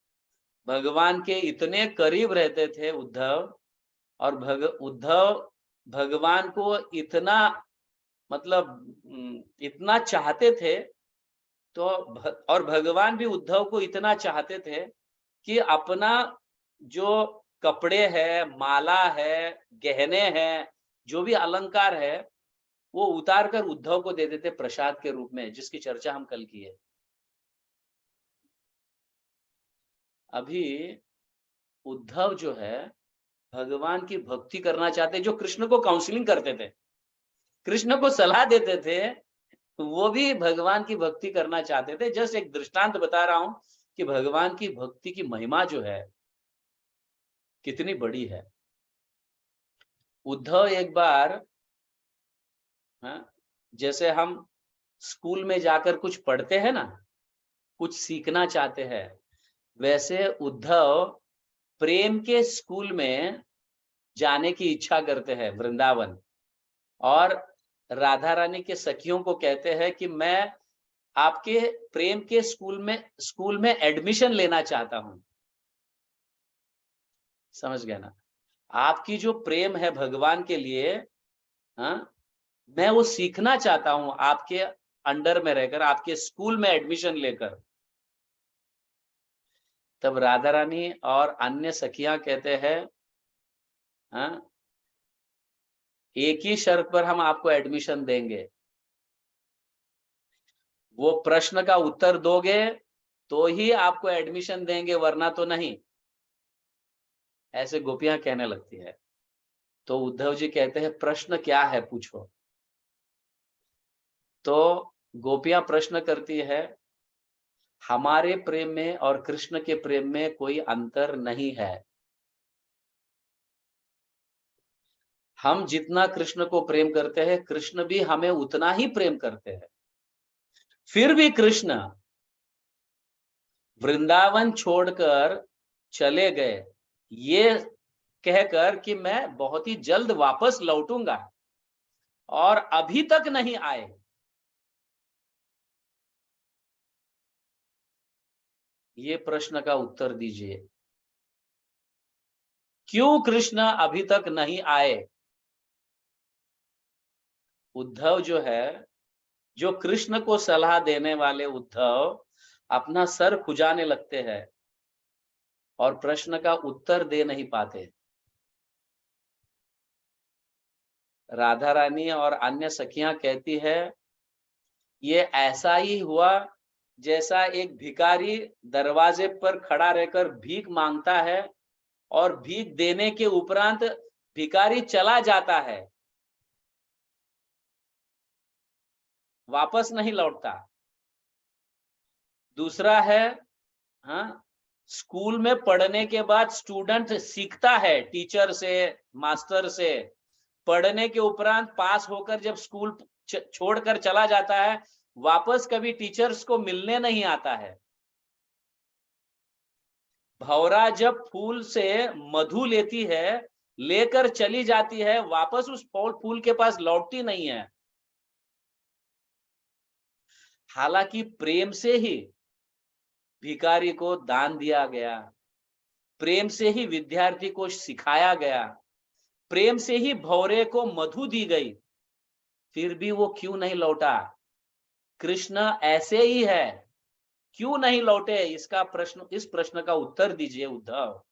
भगवान के इतने करीब रहते थे उद्धव, और उद्धव भगवान को इतना, मतलब इतना चाहते थे, तो और भगवान भी उद्धव को इतना चाहते थे कि अपना जो कपड़े है, माला है, गहने हैं, जो भी अलंकार है, वो उतार कर उद्धव को दे देते प्रसाद के रूप में, जिसकी चर्चा हम कल किए। अभी उद्धव जो है भगवान की भक्ति करना चाहते, जो कृष्ण को काउंसलिंग करते थे, कृष्ण को सलाह देते थे, वो भी भगवान की भक्ति करना चाहते थे। जस्ट एक दृष्टांत बता रहा हूं कि भगवान की भक्ति की महिमा जो है कितनी बड़ी है। उद्धव एक बार, जैसे हम स्कूल में जाकर कुछ पढ़ते हैं ना, कुछ सीखना चाहते हैं, वैसे उद्धव प्रेम के स्कूल में जाने की इच्छा करते हैं, वृंदावन, और राधा रानी के सखियों को कहते हैं कि मैं आपके प्रेम के स्कूल में एडमिशन लेना चाहता हूं। समझ गया ना? आपकी जो प्रेम है भगवान के लिए, हाँ, मैं वो सीखना चाहता हूं आपके अंडर में रहकर, आपके स्कूल में एडमिशन लेकर। तब राधा रानी और अन्य सखियां कहते हैं, हाँ, एक ही शर्त पर हम आपको एडमिशन देंगे, वो प्रश्न का उत्तर दोगे तो ही आपको एडमिशन देंगे, वरना तो नहीं। ऐसे गोपियां कहने लगती है। तो उद्धव जी कहते हैं, प्रश्न क्या है, पूछो। तो गोपियां प्रश्न करती है, हमारे प्रेम में और कृष्ण के प्रेम में कोई अंतर नहीं है। हम जितना कृष्ण को प्रेम करते हैं, कृष्ण भी हमें उतना ही प्रेम करते हैं। फिर भी कृष्ण वृंदावन छोड़कर चले गए, ये कहकर कि मैं बहुत ही जल्द वापस लौटूंगा, और अभी तक नहीं आए। ये प्रश्न का उत्तर दीजिए, क्यों कृष्ण अभी तक नहीं आए? उद्धव जो है, जो कृष्ण को सलाह देने वाले उद्धव, अपना सर खुजाने लगते हैं और प्रश्न का उत्तर दे नहीं पाते। राधा रानी और अन्य सखियां कहती है, ये ऐसा ही हुआ जैसा एक भिखारी दरवाजे पर खड़ा रहकर भीख मांगता है, और भीख देने के उपरांत भिखारी चला जाता है, वापस नहीं लौटता। दूसरा है, हाँ, स्कूल में पढ़ने के बाद स्टूडेंट सीखता है टीचर से, मास्टर से, पढ़ने के उपरांत पास होकर जब स्कूल छोड़कर चला जाता है, वापस कभी टीचर्स को मिलने नहीं आता है। भौरा जब फूल से मधु लेती है, लेकर चली जाती है, वापस उस फूल के पास लौटती नहीं है। हालांकि प्रेम से ही भिखारी को दान दिया गया, प्रेम से ही विद्यार्थी को सिखाया गया, प्रेम से ही भौरे को मधु दी गई, फिर भी वो क्यों नहीं लौटा? कृष्ण ऐसे ही है, क्यों नहीं लौटे? इस प्रश्न का उत्तर दीजिए उद्धव।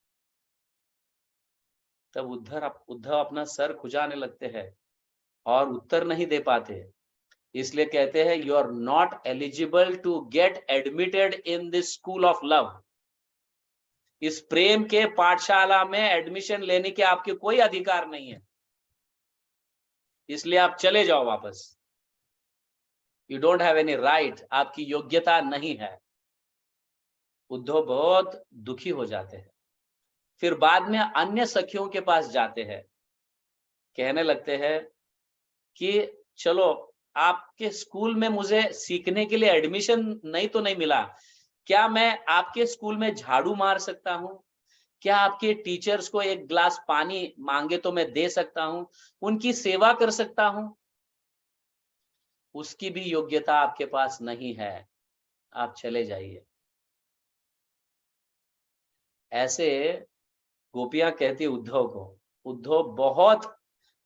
तब उद्धव अपना सर खुजाने लगते हैं और उत्तर नहीं दे पाते। इसलिए कहते हैं, you are not eligible to get admitted in this school of love. इस प्रेम के पाठशाला में एडमिशन लेने के आपके कोई अधिकार नहीं है, इसलिए आप चले जाओ वापस। You don't have any right, आपकी योग्यता नहीं है। उद्धव बहुत दुखी हो जाते हैं। फिर बाद में अन्य सखियों के पास जाते हैं, कहने लगते हैं कि चलो, आपके स्कूल में मुझे सीखने के लिए एडमिशन नहीं तो नहीं मिला, क्या मैं आपके स्कूल में झाड़ू मार सकता हूं? क्या आपके टीचर्स को एक ग्लास पानी मांगे तो मैं दे सकता हूं? उनकी सेवा कर सकता हूं? उसकी भी योग्यता आपके पास नहीं है, आप चले जाइए। ऐसे गोपियां कहती उद्धव को। उद्धव बहुत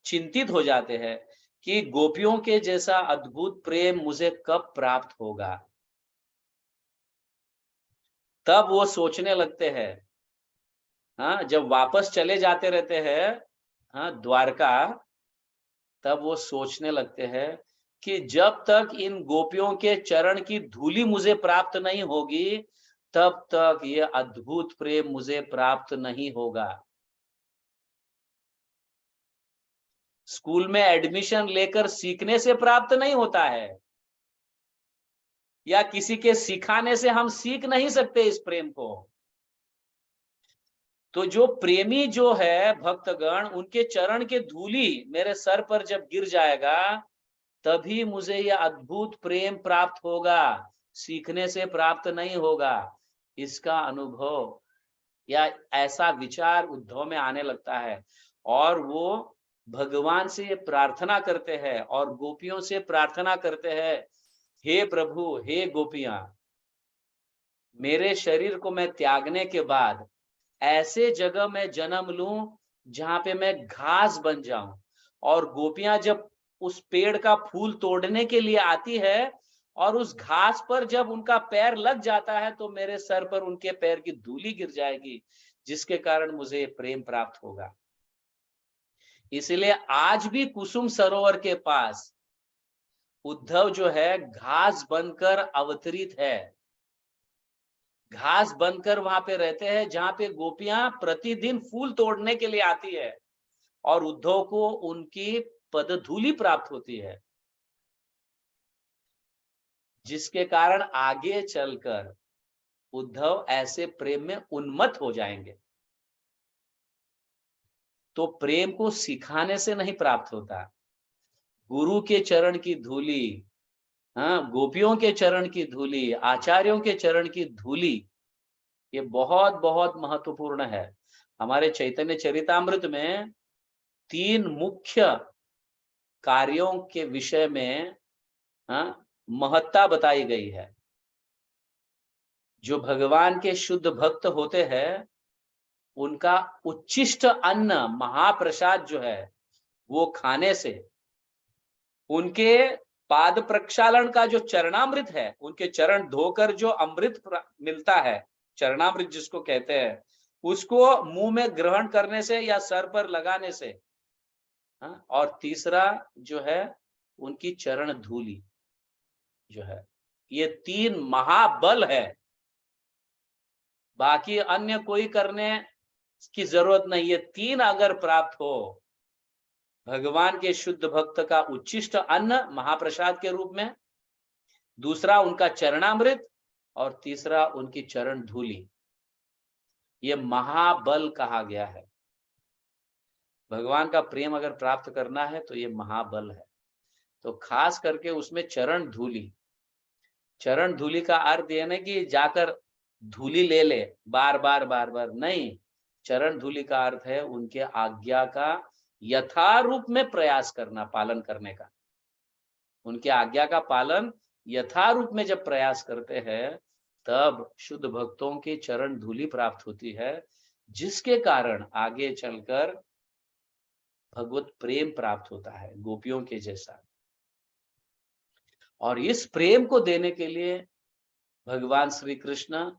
चिंतित हो जाते हैं कि गोपियों के जैसा अद्भुत प्रेम मुझे कब प्राप्त होगा। तब वो सोचने लगते हैं, हाँ, जब वापस चले जाते रहते हैं, हाँ, द्वारका, तब वो सोचने लगते हैं कि जब तक इन गोपियों के चरण की धूली मुझे प्राप्त नहीं होगी, तब तक ये अद्भुत प्रेम मुझे प्राप्त नहीं होगा। स्कूल में एडमिशन लेकर सीखने से प्राप्त नहीं होता है, या किसी के सिखाने से हम सीख नहीं सकते इस प्रेम को। तो जो प्रेमी जो है भक्तगण, उनके चरण के धूली मेरे सर पर जब गिर जाएगा, तभी मुझे यह अद्भुत प्रेम प्राप्त होगा, सीखने से प्राप्त नहीं होगा। इसका अनुभव या ऐसा विचार उद्धव में आने लगता है, और वो भगवान से प्रार्थना करते हैं और गोपियों से प्रार्थना करते हैं, हे प्रभु, हे गोपियां, मेरे शरीर को मैं त्यागने के बाद ऐसे जगह में जन्म लूं जहां पे मैं घास बन जाऊं, और गोपियां जब उस पेड़ का फूल तोड़ने के लिए आती है और उस घास पर जब उनका पैर लग जाता है, तो मेरे सर पर उनके पैर की धूली गिर जाएगी, जिसके कारण मुझे प्रेम प्राप्त होगा। इसलिए आज भी कुसुम सरोवर के पास उद्धव जो है घास बनकर अवतरित है, घास बनकर वहां पे रहते हैं, जहां पे गोपियां प्रतिदिन फूल तोड़ने के लिए आती है और उद्धव को उनकी पदधूलि प्राप्त होती है, जिसके कारण आगे चलकर उद्धव ऐसे प्रेम में उन्मत्त हो जाएंगे। तो प्रेम को सिखाने से नहीं प्राप्त होता, गुरु के चरण की धूली, हाँ, गोपियों के चरण की धूली, आचार्यों के चरण की धूली, ये बहुत बहुत महत्वपूर्ण है। हमारे चैतन्य चरितामृत में 3 मुख्य कार्यों के विषय में, हाँ, महत्ता बताई गई है। जो भगवान के शुद्ध भक्त होते हैं, उनका उच्छिष्ट अन्न महाप्रसाद जो है, वो खाने से उनके पाद प्रक्षालन का जो चरणामृत है, उनके चरण धोकर जो अमृत मिलता है, चरणामृत जिसको कहते हैं, उसको मुंह में ग्रहण करने से या सर पर लगाने से, हाँ, और तीसरा जो है उनकी चरण धूली जो है, ये 3 महाबल है। बाकी अन्य कोई करने की जरूरत नहीं, ये 3 अगर प्राप्त हो, भगवान के शुद्ध भक्त का उच्छिष्ट अन्न महाप्रसाद के रूप में, दूसरा उनका चरणामृत, और तीसरा उनकी चरण धूली, ये महाबल कहा गया है। भगवान का प्रेम अगर प्राप्त करना है तो ये महाबल है। तो खास करके उसमें चरण धूली, चरण धूली का अर्थ ये नहीं कि जाकर धूली ले ले बार बार बार बार, नहीं। चरण धूली का अर्थ है उनके आज्ञा का यथारूप में प्रयास करना, पालन करने का। उनके आज्ञा का पालन यथारूप में जब प्रयास करते हैं, तब शुद्ध भक्तों की चरण धूली प्राप्त होती है, जिसके कारण आगे चलकर भगवत प्रेम प्राप्त होता है, गोपियों के जैसा। और इस प्रेम को देने के लिए भगवान श्री कृष्ण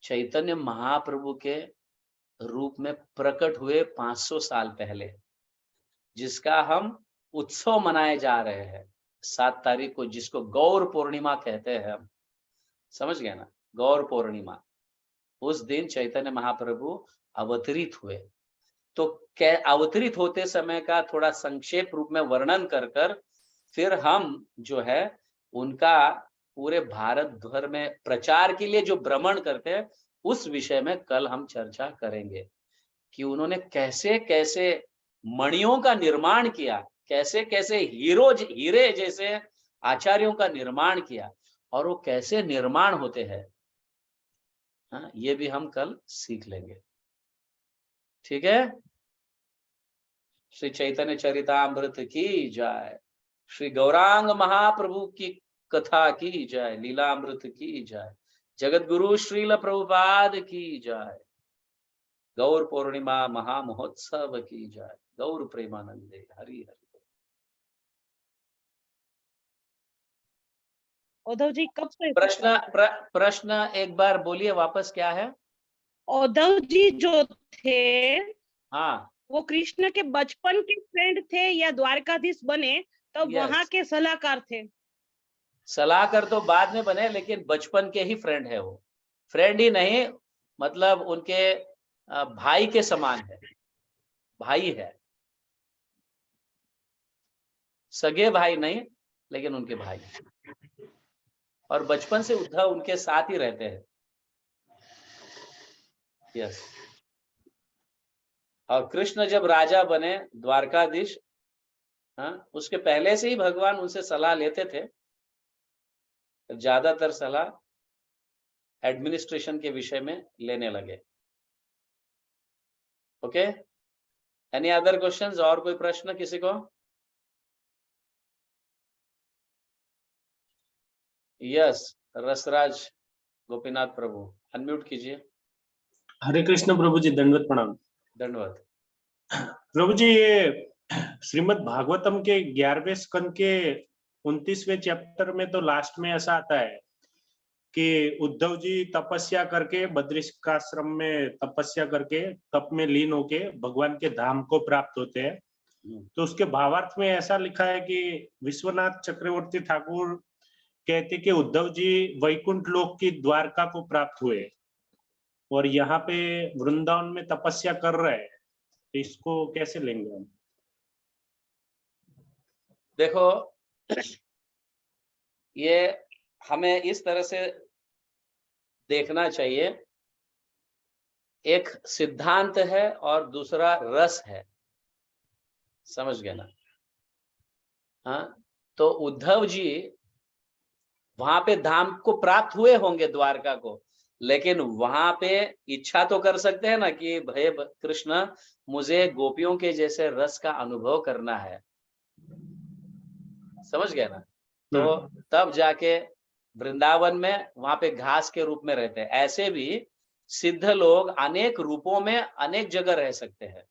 चैतन्य महाप्रभु के रूप में प्रकट हुए 500 साल पहले, जिसका हम उत्सव मनाए जा रहे हैं 7 तारीख को, जिसको गौर पूर्णिमा कहते हैं हम। समझ गए ना? गौर पूर्णिमा, उस दिन चैतन्य महाप्रभु अवतरित हुए। तो अवतरित होते समय का थोड़ा संक्षेप रूप में वर्णन कर कर फिर हम जो है उनका पूरे भारत भर में प्रचार के लिए जो भ्रमण करते हैं, उस विषय में कल हम चर्चा करेंगे कि उन्होंने कैसे कैसे मणियों का निर्माण किया, कैसे कैसे हीरे जैसे आचार्यों का निर्माण किया, और वो कैसे निर्माण होते हैं। हाँ, ये भी हम कल सीख लेंगे। ठीक है? श्री चैतन्य चरितामृत की जय, श्री गौरांग महाप्रभु की कथा की जय, लीलामृत की जय, जगत गुरु श्रील प्रभुपाद की जय, गौर पूर्णिमा महामहोत्सव की जय, गौर प्रेमानंदे हरि हरि। उद्धव जी कब से प्रश्न एक बार बोलिए वापस, क्या है? उद्धव जी जो थे, हाँ, वो कृष्ण के बचपन के फ्रेंड थे या द्वारकाधीश बने तो वहां के सलाहकार थे? सलाहकार तो बाद में बने, लेकिन बचपन के ही फ्रेंड है वो। फ्रेंड ही नहीं, मतलब उनके भाई के समान है, भाई है, सगे भाई नहीं, लेकिन उनके भाई। और बचपन से उद्धव उनके साथ ही रहते हैं। यस। और कृष्ण जब राजा बने, द्वारकाधीश, हाँ, उसके पहले से ही भगवान उनसे सलाह लेते थे। ज्यादातर सलाह एडमिनिस्ट्रेशन के विषय में लेने लगे। Okay, any other questions? और कोई प्रश्न किसी को? यस, रसराज गोपीनाथ प्रभु, अनम्यूट कीजिए। हरे कृष्ण प्रभु जी, दंडवत प्रणाम। दंडवत। प्रभु जी, ये श्रीमद् भागवतम के 11वें स्कंद के 29वें चैप्टर में तो लास्ट में ऐसा आता है कि उद्धव जी तपस्या करके बद्रिकाश्रम में तपस्या करके तप में लीन होके भगवान के धाम को प्राप्त होते हैं। तो उसके भावार्थ में ऐसा लिखा है कि विश्वनाथ चक्रवर्ती ठाकुर कहते कि उद्धव जी वैकुंठ लोक की द्वारका को प्राप्त हुए और यहाँ पे वृंदावन में तपस्या कर रहे हैं। तो इसको कैसे लेंगे हम? देखो, ये हमें इस तरह से देखना चाहिए, एक सिद्धांत है और दूसरा रस है। समझ गए ना? हाँ, तो उद्धव जी वहां पे धाम को प्राप्त हुए होंगे, द्वारका को, लेकिन वहां पे इच्छा तो कर सकते हैं ना कि भय कृष्ण, मुझे गोपियों के जैसे रस का अनुभव करना है। समझ गए ना? तो तब जाके वृंदावन में वहां पे घास के रूप में रहते हैं। ऐसे भी सिद्ध लोग अनेक रूपों में अनेक जगह रह सकते हैं।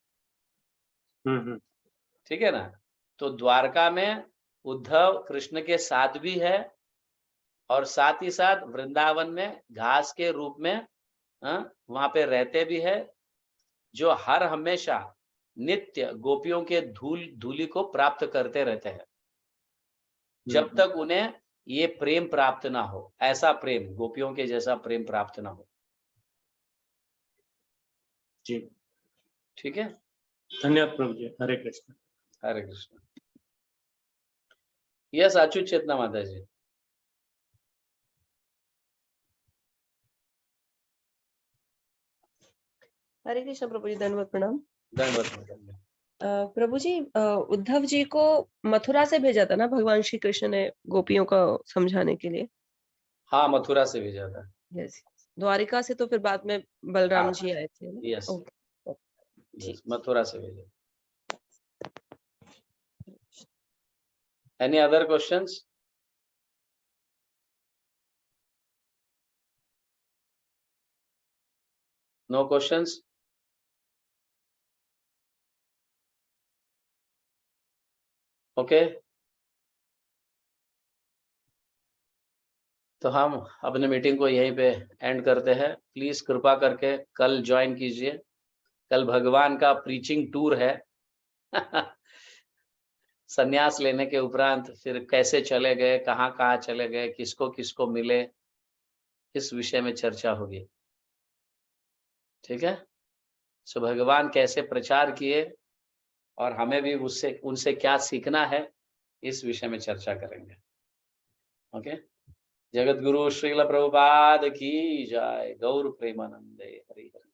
ठीक है ना? तो द्वारका में उद्धव कृष्ण के साथ भी है, और साथ ही साथ वृंदावन में घास के रूप में वहां पे रहते भी है, जो हर हमेशा नित्य गोपियों के धूली को प्राप्त करते रहते हैं, जब तक उन्हें ये प्रेम प्राप्त ना हो, ऐसा प्रेम, गोपियों के जैसा प्रेम प्राप्त ना हो। जी, ठीक है। धन्यवाद प्रभु जी। हरे कृष्ण। हरे कृष्ण। यस, अच्युत चेतना माता जी। हरे कृष्ण प्रभु जी, दंडवत प्रणाम। दंडवत प्रणाम। प्रभु जी, उद्धव जी को मथुरा से भेजा था ना भगवान श्री कृष्ण ने गोपियों को समझाने के लिए? हाँ, मथुरा से भेजा था। यस। द्वारिका से तो फिर बाद में बलराम जी आए थे ना? यस, ओके, मथुरा से भेजा। Any other questions? No questions? Okay. तो हम अपने मीटिंग को यहीं पे एंड करते हैं। प्लीज कृपा करके कल ज्वाइन कीजिए। कल भगवान का प्रीचिंग टूर है। संन्यास लेने के उपरांत फिर कैसे चले गए, कहाँ कहाँ चले गए, किसको किसको मिले, इस विषय में चर्चा होगी। ठीक है। सो भगवान कैसे प्रचार किए और हमें भी उससे उनसे क्या सीखना है, इस विषय में चर्चा करेंगे। ओके। जगत गुरु श्रील प्रभुपाद की जय। गौर प्रेमानंदे हरि हरि।